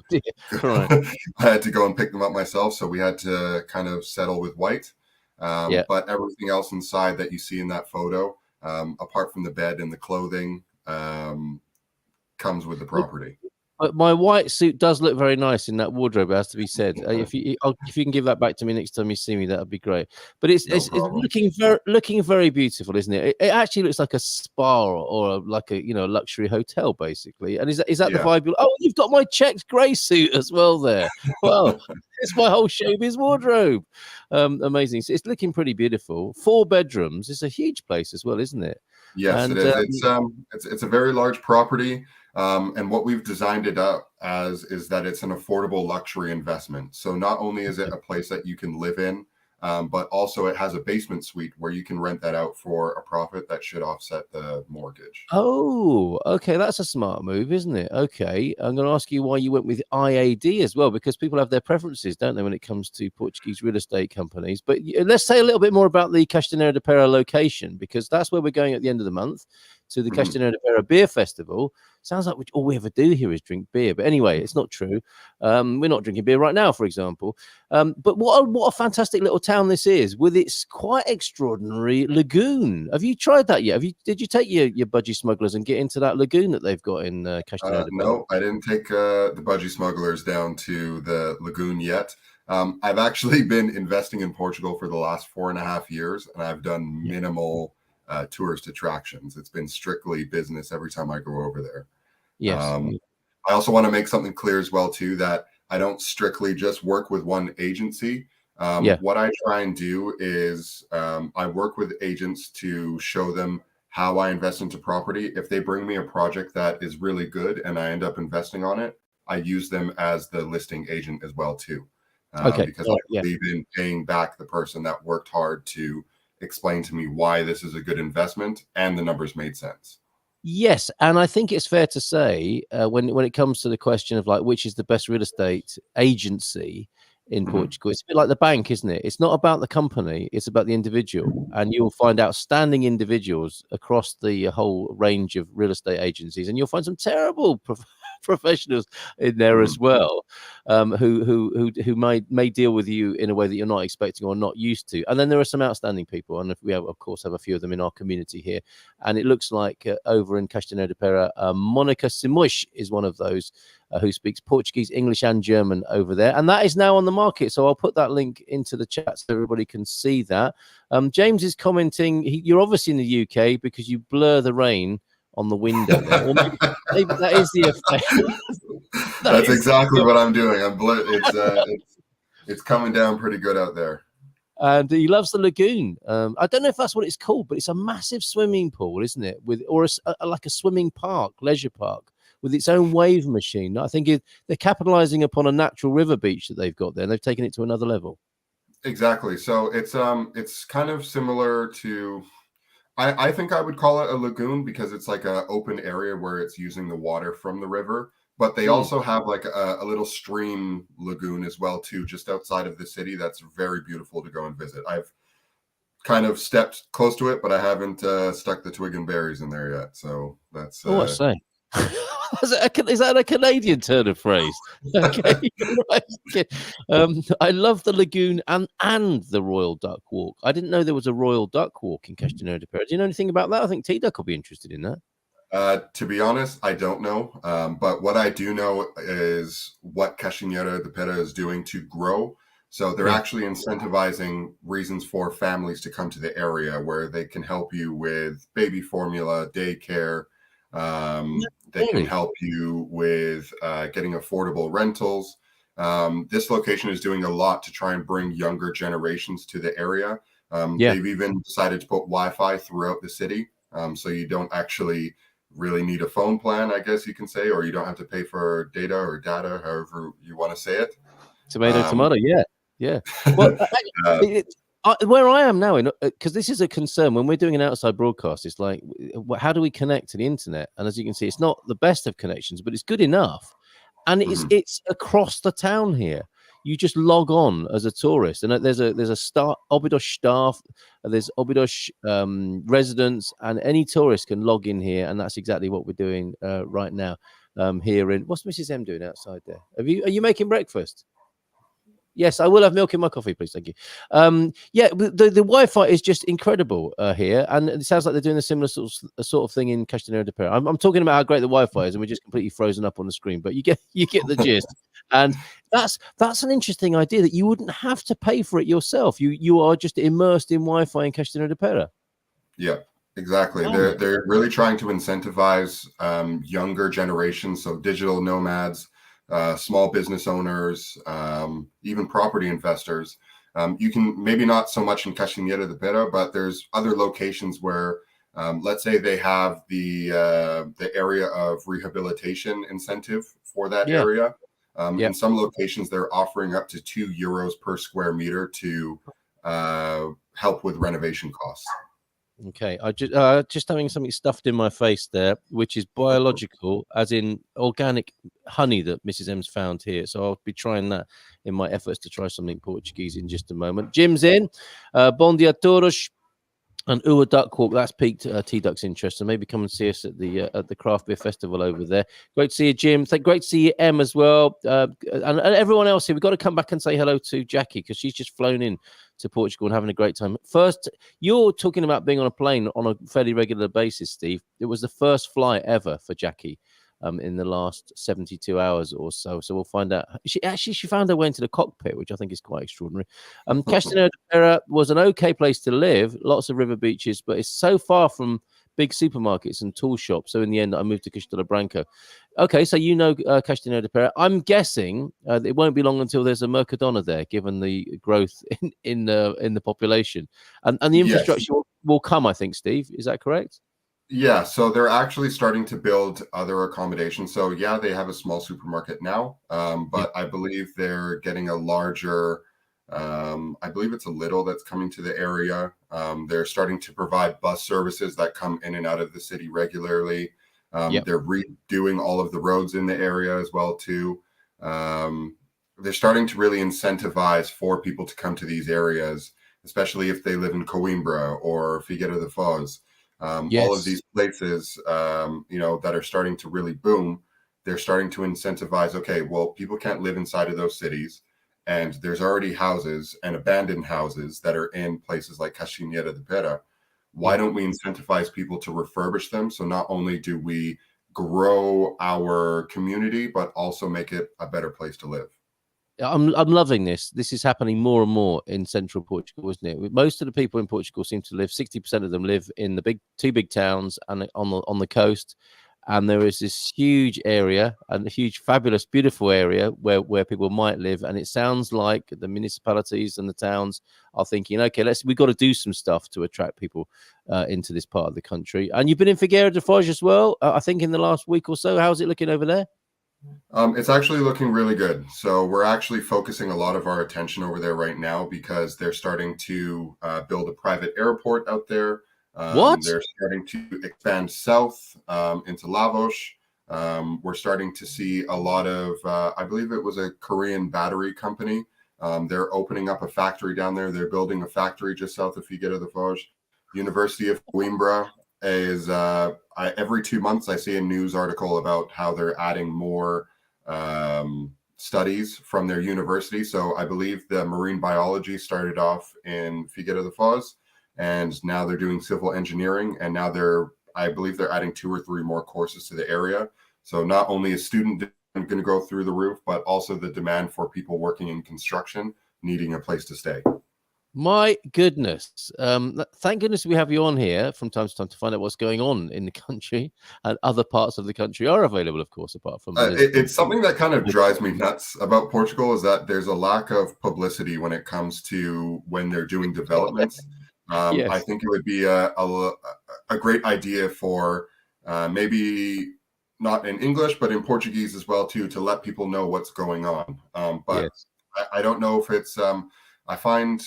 I had to go and pick them up myself. So we had to kind of settle with white. But everything else inside that you see in that photo, apart from the bed and the clothing, comes with the property. But my white suit does look very nice in that wardrobe, it has to be said. If you can give that back to me next time you see me, that would be great. But it's looking very beautiful, isn't it? It actually looks like a spa or like a luxury hotel, basically. And is that the vibe? You've got my checked grey suit as well there. Well, it's my whole showbiz wardrobe. Amazing. So it's looking pretty beautiful. 4 bedrooms. It's a huge place as well, isn't it? Yes, it is. It's a very large property. And what we've designed it up as is that it's an affordable luxury investment. So not only is it a place that you can live in, but also it has a basement suite where you can rent that out for a profit that should offset the mortgage. Oh, okay. That's a smart move, isn't it? Okay. I'm going to ask you why you went with IAD as well, because people have their preferences, don't they, when it comes to Portuguese real estate companies. But let's say a little bit more about the Castanheira de Pera location, because that's where we're going at the end of the month, to the Castanheira de Pera Beer Festival. Sounds like all we ever do here is drink beer. But anyway, it's not true. We're not drinking beer right now, for example. But what a fantastic little town this is, with its quite extraordinary lagoon. Have you tried that yet? Did you take your budgie smugglers and get into that lagoon that they've got in Castanheira de Pera? No, I didn't take the budgie smugglers down to the lagoon yet. I've actually been investing in Portugal for the last 4.5 years, and I've done minimal tourist attractions. It's been strictly business every time I go over there. Yes. I also want to make something clear as well too, that I don't strictly just work with one agency. What I try and do is I work with agents to show them how I invest into property. If they bring me a project that is really good and I end up investing on it, I use them as the listing agent as well too. Because I believe in paying back the person that worked hard to explain to me why this is a good investment and the numbers made sense. Yes, and I think it's fair to say when it comes to the question of like which is the best real estate agency in Portugal, it's a bit like the bank, isn't it? It's not about the company, it's about the individual, and you'll find outstanding individuals across the whole range of real estate agencies, and you'll find some terrible professionals in there as well, who may deal with you in a way that you're not expecting or not used to. And then there are some outstanding people, and we have, of course, have a few of them in our community here. And it looks like over in Castanheira de Pera, Monica Simões is one of those who speaks Portuguese, English, and German over there, and that is now on the market. So I'll put that link into the chat so everybody can see that. James is commenting, you're obviously in the UK because you blur the rain on the window there. Or maybe that is the effect. That's exactly what I'm doing. It's coming down pretty good out there. And he loves the lagoon. I don't know if that's what it's called, but it's a massive swimming pool, isn't it? Or like a swimming park, leisure park, with its own wave machine. I think they're capitalizing upon a natural river beach that they've got there, and they've taken it to another level. Exactly. So it's kind of similar to, I think I would call it a lagoon because it's like an open area where it's using the water from the river. But they also have like a little stream lagoon as well too, just outside of the city. That's very beautiful to go and visit. I've kind of stepped close to it, but I haven't stuck the twig and berries in there yet. So that's I say. Is that a Canadian turn of phrase? Okay, right. Okay. I love the lagoon and the Royal Duck Walk. I didn't know there was a Royal Duck Walk in Castanheira de Pera. Do you know anything about that? I think T-Duck will be interested in that. To be honest, I don't know. But what I do know is what Castanheira de Pera is doing to grow. So they're actually incentivizing reasons for families to come to the area where they can help you with baby formula, daycare. They can help you with getting affordable rentals. This location is doing a lot to try and bring younger generations to the area. They've even decided to put Wi-Fi throughout the city. So you don't actually really need a phone plan, I guess you can say, or you don't have to pay for data, however you want to say it. Tomato, yeah. Well, where I am now, because this is a concern when we're doing an outside broadcast, it's like, how do we connect to the internet? And as you can see, it's not the best of connections, but it's good enough. And it's across the town here. You just log on as a tourist, and there's a Óbidos staff, there's Óbidos residents, and any tourist can log in here, and that's exactly what we're doing right now here in. What's Mrs. M doing outside there? Are you making breakfast? Yes, I will have milk in my coffee, please. Thank you. The Wi-Fi is just incredible here, and it sounds like they're doing a similar sort of thing in Castanera de Pera. I'm talking about how great the Wi-Fi is, and we're just completely frozen up on the screen, but you get the gist. And that's an interesting idea that you wouldn't have to pay for it yourself. You are just immersed in Wi-Fi in Castanera de Pera. Yeah, exactly. They're really trying to incentivize younger generations, so digital nomads. Small business owners, even property investors. You can maybe not so much in Castanera de Pera, but there's other locations where, let's say they have the area of rehabilitation incentive for that area. In some locations, they're offering up to €2 per square meter to help with renovation costs. Okay, I just having something stuffed in my face there, which is biological, as in organic honey that Mrs. M's found here. So I'll be trying that in my efforts to try something Portuguese in just a moment. Jim's in. Bom dia todos. And Ua Duck Walk, that's piqued T-Duck's interest. So maybe come and see us at the Craft Beer Festival over there. Great to see you, Jim. Great to see you, Em, as well. And everyone else here. We've got to come back and say hello to Jackie because she's just flown in to Portugal and having a great time. First, you're talking about being on a plane on a fairly regular basis, Steve. It was the first flight ever for Jackie in the last 72 hours or so. So we'll find out. She found her way into the cockpit, which I think is quite extraordinary. Castanera de Pera was an okay place to live, lots of river beaches, but it's so far from big supermarkets and tool shops. So in the end, I moved to Castelo Branco. Okay, so you know Castanera de Pera. I'm guessing it won't be long until there's a Mercadona there, given the growth in the population. And the infrastructure will come, I think, Steve. Is that correct? Yeah, so they're actually starting to build other accommodations. So yeah, they have a small supermarket now, but I believe they're getting a larger, I believe it's a Lidl that's coming to the area. They're starting to provide bus services that come in and out of the city regularly. They're redoing all of the roads in the area as well too. They're starting to really incentivize for people to come to these areas, especially if they live in Coimbra or Figueira da Foz. All of these places, that are starting to really boom, they're starting to incentivize, okay, well, people can't live inside of those cities. And there's already houses and abandoned houses that are in places like Castanera de Pera. Why don't we incentivize people to refurbish them? So not only do we grow our community, but also make it a better place to live. I'm loving this. This is happening more and more in central Portugal, isn't it? Most of the people in Portugal seem to live, 60% of them live in the two big towns and on the coast. And there is this huge area and a huge, fabulous, beautiful area where people might live. And it sounds like the municipalities and the towns are thinking, okay, we've got to do some stuff to attract people into this part of the country. And you've been in Figueira da Foz as well, I think, in the last week or so. How's it looking over there? It's actually looking really good. So we're actually focusing a lot of our attention over there right now because they're starting to build a private airport out there. They're starting to expand south into Lavos. We're starting to see a lot of, I believe it was a Korean battery company. They're opening up a factory down there. They're building a factory just south of Figueira da Foz. University of Coimbra is every 2 months I see a news article about how they're adding more studies from their university. So I believe the marine biology started off in Figueira da Foz, and now they're doing civil engineering, and now I believe they're adding 2 or 3 more courses to the area. So not only is student going to go through the roof, but also the demand for people working in construction, needing a place to stay. My goodness. Thank goodness we have you on here from time to time to find out what's going on in the country, and other parts of the country are available, of course, apart from it's something that kind of drives me nuts about Portugal, is that there's a lack of publicity when it comes to when they're doing developments. Yes. I think it would be a great idea for maybe not in English, but in Portuguese as well, too, to let people know what's going on. But Yes. I don't know if it's, I find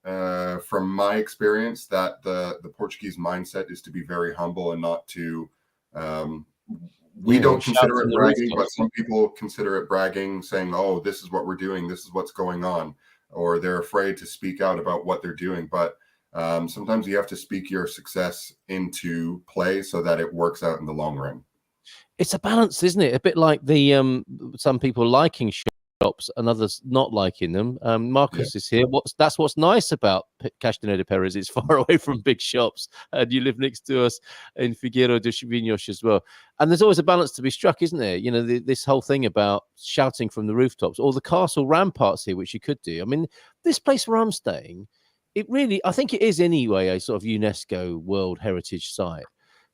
from my experience that the Portuguese mindset is to be very humble and not to, we don't consider it bragging, but some people consider it bragging, saying, oh, this is what we're doing, this is what's going on, or they're afraid to speak out about what they're doing. But sometimes you have to speak your success into play so that it works out in the long run. It's a balance, isn't it? A bit like the some people liking shops and others not liking them. Marcus is here. That's what's nice about Castelo de Pera. It's far away from big shops, and you live next to us in Figueiro de Chivinhos as well. And there's always a balance to be struck, isn't there? You know, this whole thing about shouting from the rooftops, or the castle ramparts here, which you could do. I mean, this place where I'm staying, it really, I think it is anyway, a sort of UNESCO World Heritage Site.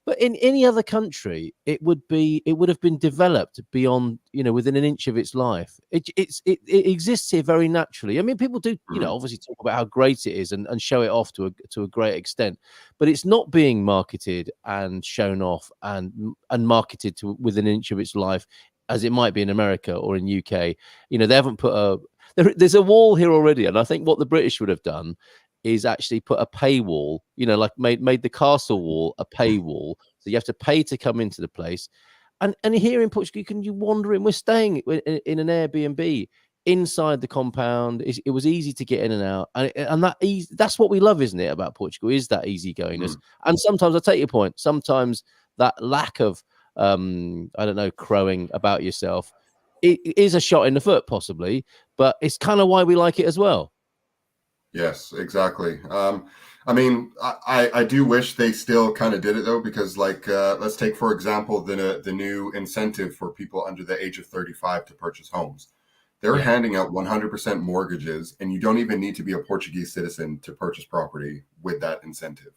But in any other country, it would have been developed beyond, you know, within an inch of its life. It exists here very naturally. I mean, people do, you know, obviously talk about how great it is and show it off to a great extent, but it's not being marketed and shown off and marketed to within an inch of its life as it might be in America or in UK. You know, they haven't put there's a wall here already, and I think what the British would have done is actually put a paywall, you know, like made the castle wall a paywall. So you have to pay to come into the place. And here in Portugal, you wander in. We're staying in an Airbnb inside the compound. It was easy to get in and out. And that's what we love, isn't it, about Portugal, is that easygoiness. And sometimes I take your point. Sometimes that lack of, I don't know, crowing about yourself, it is a shot in the foot, possibly. But it's kind of why we like it as well. Yes, exactly. I mean, I do wish they still kind of did it, though, because like, let's take, for example, the new incentive for people under the age of 35 to purchase homes. They're handing out 100% mortgages, and you don't even need to be a Portuguese citizen to purchase property with that incentive.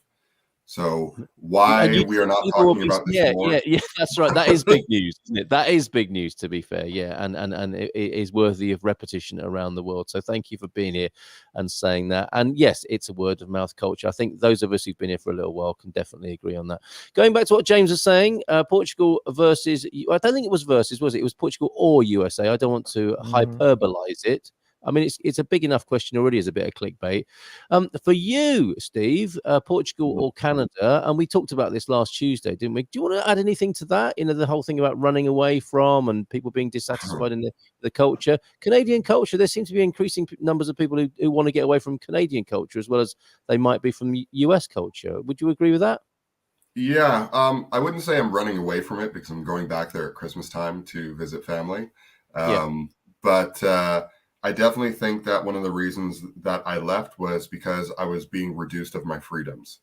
So why we are not talking about this more? Yeah, that's right. That is big news, isn't it? That is big news, to be fair. Yeah, and it is worthy of repetition around the world. So thank you for being here and saying that. And yes, it's a word of mouth culture. I think those of us who've been here for a little while can definitely agree on that. Going back to what James was saying, Portugal versus, I don't think it was versus, was it? It was Portugal or USA. I don't want to hyperbolize it. I mean, it's a big enough question already as a bit of clickbait. For you, Steve, Portugal or Canada, and we talked about this last Tuesday, didn't we? Do you want to add anything to that? You know, the whole thing about running away from and people being dissatisfied in the culture. Canadian culture, there seem to be increasing numbers of people who want to get away from Canadian culture as well as they might be from US culture. Would you agree with that? Yeah, I wouldn't say I'm running away from it because I'm going back there at Christmas time to visit family. But I definitely think that one of the reasons that I left was because I was being reduced of my freedoms.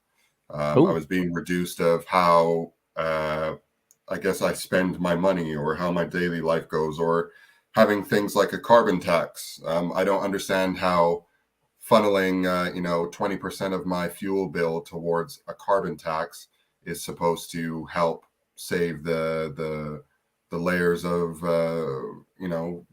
I was being reduced of how, I guess, I spend my money or how my daily life goes, or having things like a carbon tax. I don't understand how funneling, 20% of my fuel bill towards a carbon tax is supposed to help save the layers of,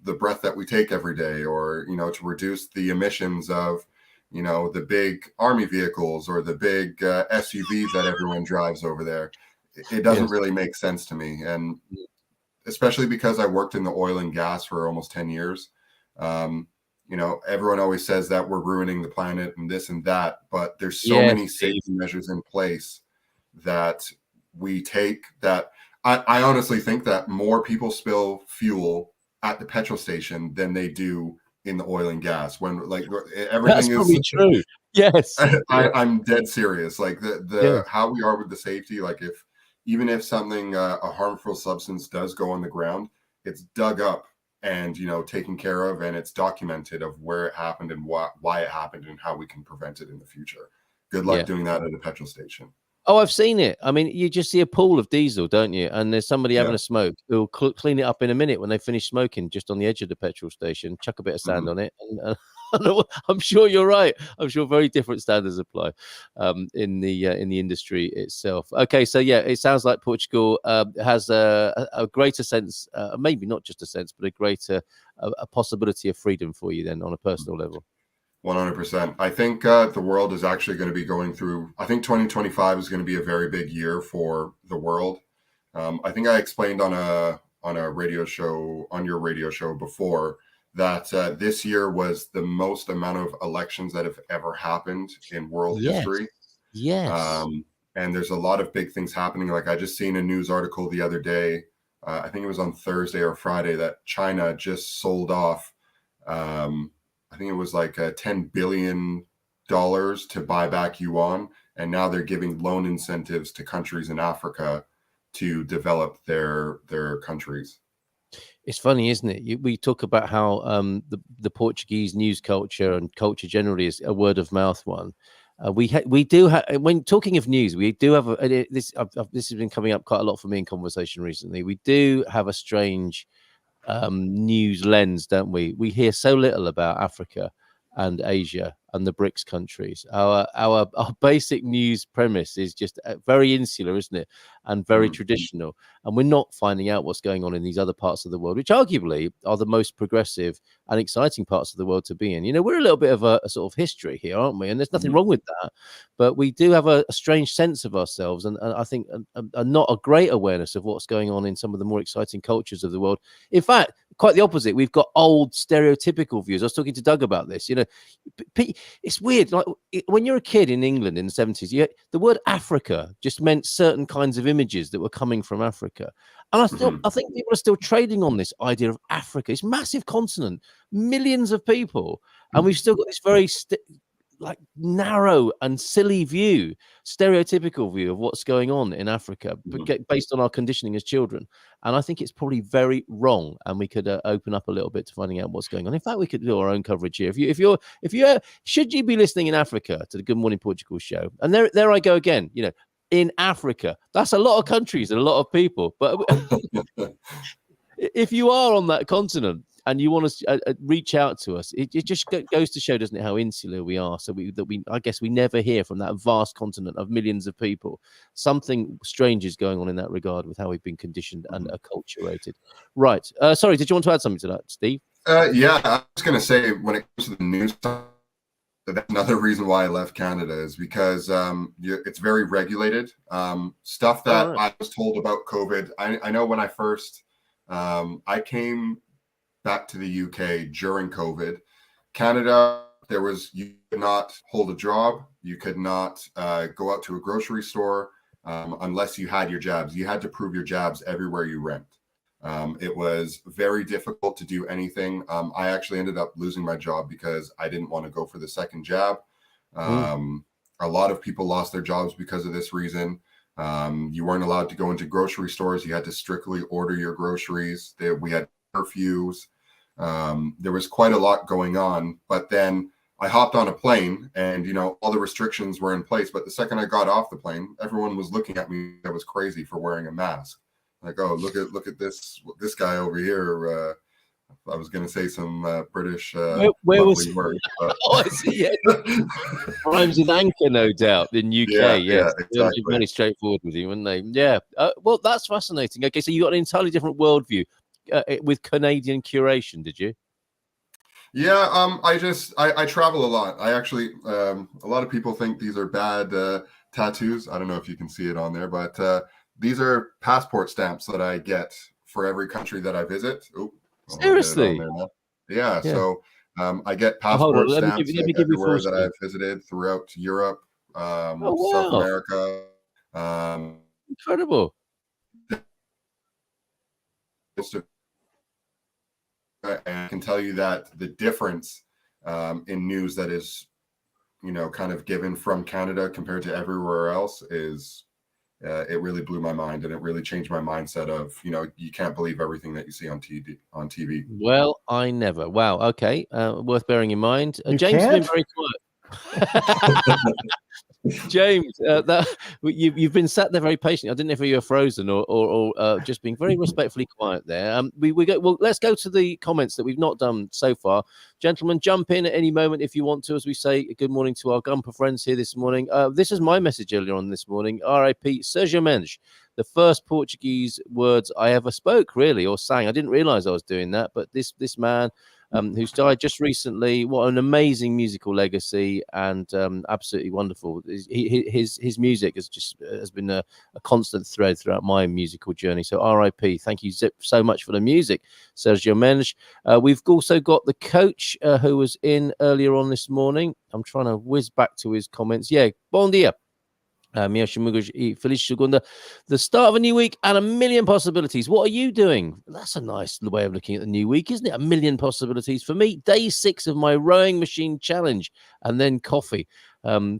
the breath that we take every day, or, to reduce the emissions of, the big army vehicles or the big SUVs that everyone drives over there. It doesn't really make sense to me. And especially because I worked in the oil and gas for almost 10 years. Everyone always says that we're ruining the planet and this and that, but there's so many safety measures in place that we take that I honestly think that more people spill fuel at the petrol station than they do in the oil and gas, when like everything is true. Yes. I'm dead serious. Like the how we are with the safety, like even if something, a harmful substance does go on the ground, it's dug up and, taken care of, and it's documented of where it happened and why it happened and how we can prevent it in the future. Good luck doing that at a petrol station. Oh, I've seen it. I mean, you just see a pool of diesel, don't you? And there's somebody having a smoke who'll clean it up in a minute when they finish smoking just on the edge of the petrol station, chuck a bit of sand on it. And I'm sure you're right. I'm sure very different standards apply in the industry itself. Okay, so yeah, it sounds like Portugal has a greater sense, maybe not just a sense, but a greater a possibility of freedom for you then on a personal level. 100%. I think the world is actually going to be going through. I think 2025 is going to be a very big year for the world. I think I explained on a radio show, on your radio show before, that this year was the most amount of elections that have ever happened in world history. Yes. And there's a lot of big things happening. Like I just seen a news article the other day, I think it was on Thursday or Friday, that China just sold off, I think it was like $10 billion to buy back yuan. And now they're giving loan incentives to countries in Africa to develop their countries. It's funny, isn't it? We talk about how the Portuguese news culture and culture generally is a word of mouth one. We do have, when talking of news, we do have this has been coming up quite a lot for me in conversation recently. We do have a strange news lens, don't we? We hear so little about Africa and Asia and the BRICS countries. Our basic news premise is just very insular, isn't it? And very traditional. And we're not finding out what's going on in these other parts of the world, which arguably are the most progressive and exciting parts of the world to be in. You know, we're a little bit of a sort of history here, aren't we? And there's nothing wrong with that. But we do have a strange sense of ourselves, and I think not a great awareness of what's going on in some of the more exciting cultures of the world. In fact, quite the opposite. We've got old stereotypical views. I was talking to Doug about this. You know, it's weird. Like when you're a kid in England in the 70s, the word Africa just meant certain kinds of images that were coming from Africa. And I think people are still trading on this idea of Africa. It's a massive continent, millions of people, and we've still got this very like narrow and silly view, stereotypical view of what's going on in Africa, but based on our conditioning as children. And I think it's probably very wrong. And we could open up a little bit to finding out what's going on. In fact, we could do our own coverage here. If you're should you be listening in Africa to the Good Morning Portugal show? And there I go again. You know, in Africa, that's a lot of countries and a lot of people. But if you are on that continent and you want to reach out to us, it just goes to show, doesn't it, how insular we are. So I guess we never hear from that vast continent of millions of people. Something strange is going on in that regard with how we've been conditioned and acculturated. Right. Sorry, did you want to add something to that, Steve? Yeah, I was going to say, when it comes to the news, that's another reason why I left Canada, is because it's very regulated. Stuff that I was told about COVID. I know when I first I came back to the UK during COVID, Canada, you could not hold a job. You could not go out to a grocery store unless you had your jabs. You had to prove your jabs everywhere you went. It was very difficult to do anything. I actually ended up losing my job because I didn't want to go for the second jab. A lot of people lost their jobs because of this reason. You weren't allowed to go into grocery stores. You had to strictly order your groceries. We had curfews. There was quite a lot going on, but then I hopped on a plane and, you know, all the restrictions were in place. But the second I got off the plane, everyone was looking at me. I was crazy for wearing a mask. Like, oh, look at this guy over here. I was going to say some British where was word. I see. Yeah. Rhymes with anchor, no doubt, in UK. Yeah, exactly. Very straightforward with you, wouldn't they? Yeah. Well, that's fascinating. Okay, so you got an entirely different worldview with Canadian curation, did you? Yeah, I travel a lot. I actually, a lot of people think these are bad tattoos. I don't know if you can see it on there, but these are passport stamps that I get for every country that I visit. Ooh, seriously? Yeah. So I get passport stamps everywhere that I've visited throughout Europe, South America. Incredible. And I can tell you that the difference in news that is, you know, kind of given from Canada compared to everywhere else is it really blew my mind, and it really changed my mindset of, you know, you can't believe everything that you see on TV. Well, I never. Wow. Okay. Worth bearing in mind. James has been very quiet. James, You've been sat there very patiently. I didn't know if you were frozen or just being very respectfully quiet there. We go. Well, let's go to the comments that we've not done so far. Gentlemen, jump in at any moment if you want to, as we say good morning to our Gumper friends here this morning. This is my message earlier on this morning. R.I.P. Sérgio Mendes, the first Portuguese words I ever spoke, really, or sang. I didn't realize I was doing that, but this man, who's died just recently. What an amazing musical legacy, and absolutely wonderful. His music has been a constant thread throughout my musical journey. So R.I.P. Thank you so much for the music, Sergio Mendes. We've also got the coach who was in earlier on this morning. I'm trying to whiz back to his comments. Yeah, bon dia. Feliz segunda. The start of a new week and a million possibilities. What are you doing? That's a nice way of looking at the new week, isn't it? A million possibilities. For me, day 6 of my rowing machine challenge, and then coffee.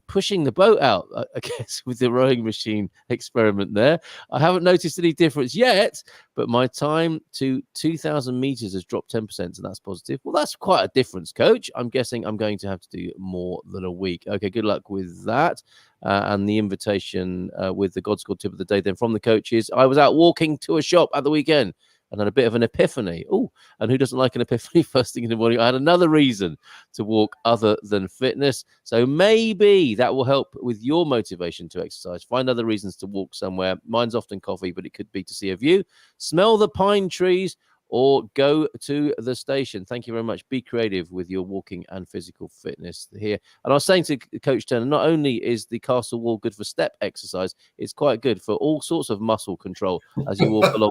Pushing the boat out, I guess, with the rowing machine experiment there. I haven't noticed any difference yet, but my time to 2,000 meters has dropped 10%, so that's positive. Well, that's quite a difference, coach. I'm guessing I'm going to have to do more than a week. Okay, good luck with that. And the invitation with the God Squad tip of the day then from the coaches. I was out walking to a shop at the weekend and had a bit of an epiphany. Oh, and who doesn't like an epiphany first thing in the morning? I had another reason to walk other than fitness. So maybe that will help with your motivation to exercise. Find other reasons to walk somewhere. Mine's often coffee, but it could be to see a view, smell the pine trees, or go to the station. Thank you very much. Be creative with your walking and physical fitness here. And I was saying to Coach Turner, not only is the castle wall good for step exercise, it's quite good for all sorts of muscle control as you walk along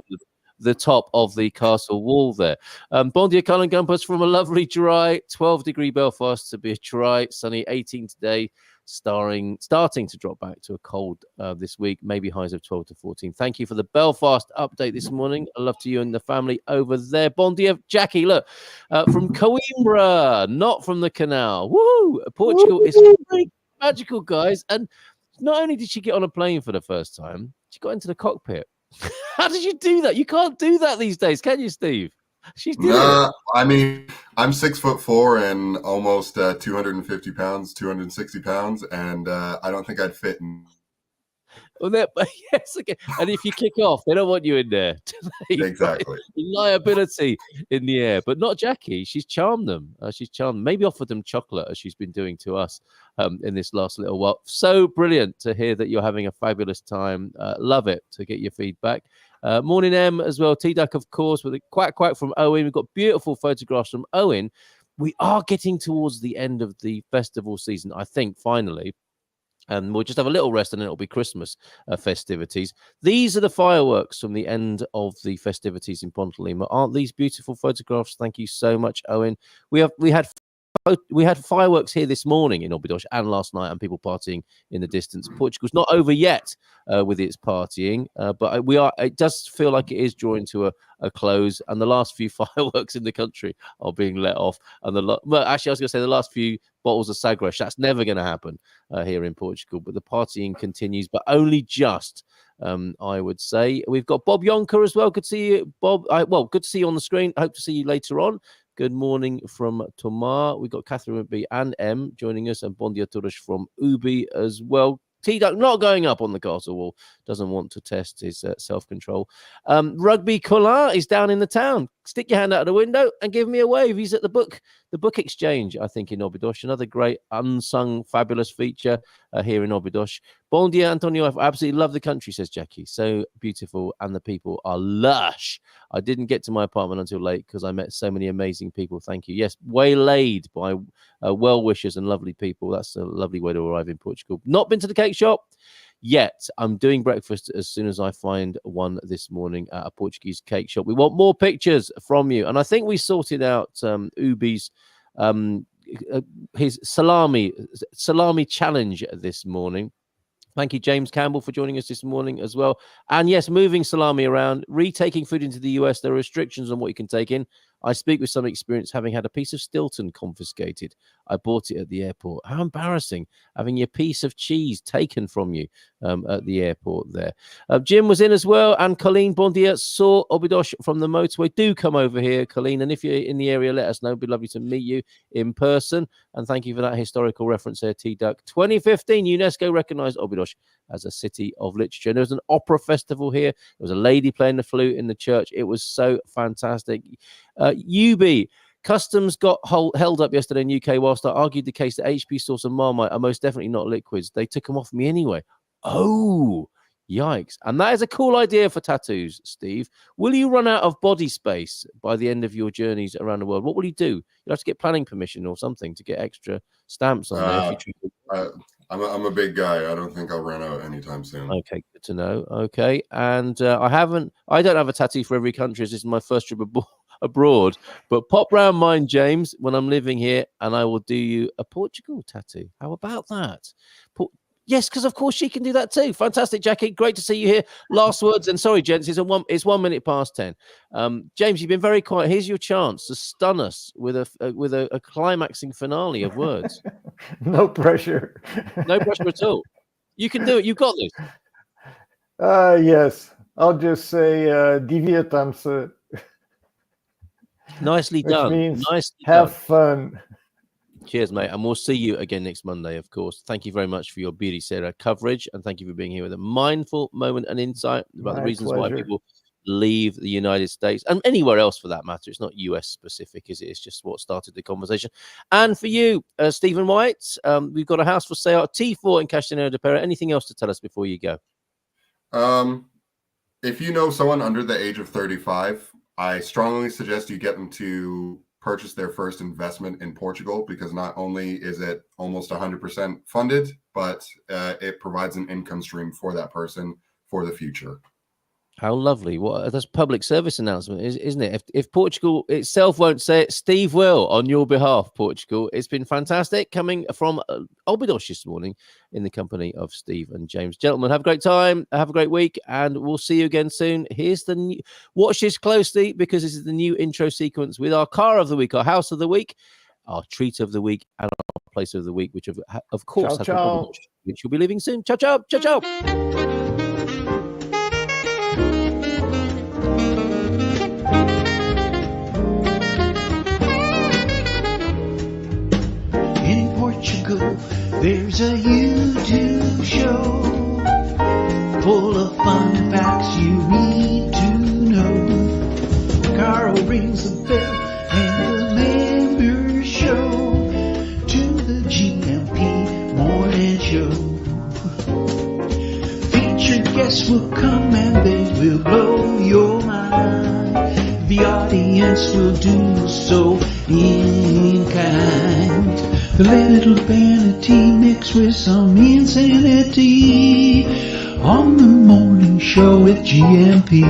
the top of the castle wall there. Bon dia, Colin Gumpers, from a lovely dry 12-degree Belfast to be a dry, sunny 18 today, starting to drop back to a cold this week, maybe highs of 12 to 14. Thank you for the Belfast update this morning. I love to you and the family over there. Bon dia, Jackie, look, from Coimbra, not from the canal. Woo! Portugal is very magical, guys. And not only did she get on a plane for the first time, she got into the cockpit. How did you do that? You can't do that these days, can you, Steve? She's doing it. I mean, I'm 6'4" and almost 250 pounds, 260 pounds, and I don't think I'd fit in. Well, yes, okay. And if you kick off, they don't want you in there. Exactly. Liability in the air, but not Jackie. She's charmed them. Maybe offered them chocolate, as she's been doing to us in this last little while. So brilliant to hear that you're having a fabulous time. Love it to get your feedback. Morning, M, as well. T-Duck, of course, with a quack from Owen. We've got beautiful photographs from Owen. We are getting towards the end of the festival season, I think, finally. And we'll just have a little rest and then it'll be Christmas festivities. These are the fireworks from the end of the festivities in Ponte Lima. Aren't these beautiful photographs? Thank you so much, Owen. We had fireworks here this morning in Óbidos and last night, and people partying in the distance. Portugal's not over yet with its partying, but it does feel like it is drawing to a close, and the last few fireworks in the country are being let off. And actually, I was going to say the last few bottles of Sagres. That's never going to happen here in Portugal, but the partying continues, but only just. I would say we've got Bob Yonker as well. Good to see you, Bob. Good to see you on the screen. I hope to see you later on. Good morning from Tomar. We've got Catherine B and M joining us, and Bon dia todos from Ubi as well. T-Duck not going up on the castle wall. Doesn't want to test his self-control. Rugby Collar is down in the town. Stick your hand out of the window and give me a wave. He's at the book exchange, I think, in Óbidos. Another great unsung, fabulous feature here in Óbidos. Bon dia, Antonio. I absolutely love the country, says Jackie. So beautiful, and the people are lush. I didn't get to my apartment until late because I met so many amazing people. Thank you. Yes, waylaid by well-wishers and lovely people. That's a lovely way to arrive in Portugal. Not been to the cake shop yet. I'm doing breakfast as soon as I find one this morning at a Portuguese cake shop. We want more pictures from you. And I think we sorted out Ubi's his salami challenge this morning. Thank you, James Campbell, for joining us this morning as well. And yes, moving salami around, retaking food into the US. There are restrictions on what you can take in. I speak with some experience, having had a piece of Stilton confiscated. I bought it at the airport. How embarrassing, having your piece of cheese taken from you at the airport there. Jim was in as well, and Colleen Bondia saw Óbidos from the motorway. Do come over here, Colleen, and if you're in the area, let us know. It'd be lovely to meet you in person. And thank you for that historical reference there, T-Duck. 2015, UNESCO recognised Óbidos as a city of literature. And there was an opera festival here. There was a lady playing the flute in the church. It was so fantastic. UB, customs got held up yesterday in UK whilst I argued the case that HP sauce and Marmite are most definitely not liquids. They took them off me anyway. Oh, yikes. And that is a cool idea for tattoos, Steve. Will you run out of body space by the end of your journeys around the world? What will you do? You'll have to get planning permission or something to get extra stamps on there. I'm a big guy. I don't think I'll run out anytime soon. Okay, good to know. Okay. And I don't have a tattoo for every country. This is my first trip abroad. But pop round mine, James, when I'm living here, and I will do you a Portugal tattoo. How about that? Yes, because of course she can do that too. Fantastic, Jackie. Great to see you here. Last words, and sorry, gents, it's 1 minute past 10. James, you've been very quiet. Here's your chance to stun us with a climaxing finale of words. No pressure. No pressure at all. You can do it. You've got this. Yes, I'll just say divirtam-se. Nicely done. Means Nicely have done. fun. Cheers, mate. And we'll see you again next Monday, of course. Thank you very much for your Ericeira coverage. And thank you for being here with a mindful moment and insight about the reasons why people leave the United States and anywhere else for that matter. It's not US specific, is it? It's just what started the conversation. And for you, Stephen White, we've got a house for sale at T4 in Castanheira de Pera. Anything else to tell us before you go? If you know someone under the age of 35, I strongly suggest you get them to purchase their first investment in Portugal, because not only is it almost 100% funded, but it provides an income stream for that person for the future. How lovely. What that's public service announcement, isn't it? If Portugal itself won't say it, Steve will on your behalf, Portugal. It's been fantastic coming from Óbidos this morning in the company of Steve and James. Gentlemen, have a great time. Have a great week, and we'll see you again soon. Here's the new, watch this closely, because this is the new intro sequence with our car of the week, our house of the week, our treat of the week, and our place of the week, which of course has ciao. which will be leaving soon. Ciao, ciao, ciao, ciao. Portugal, there's a YouTube show full of fun facts you need to know. Carl rings the bell and the members show to the GMP morning show. Featured guests will come and they will blow your mind. The audience will do so in kind. The little vanity mixed with some insanity on the morning show with GMP.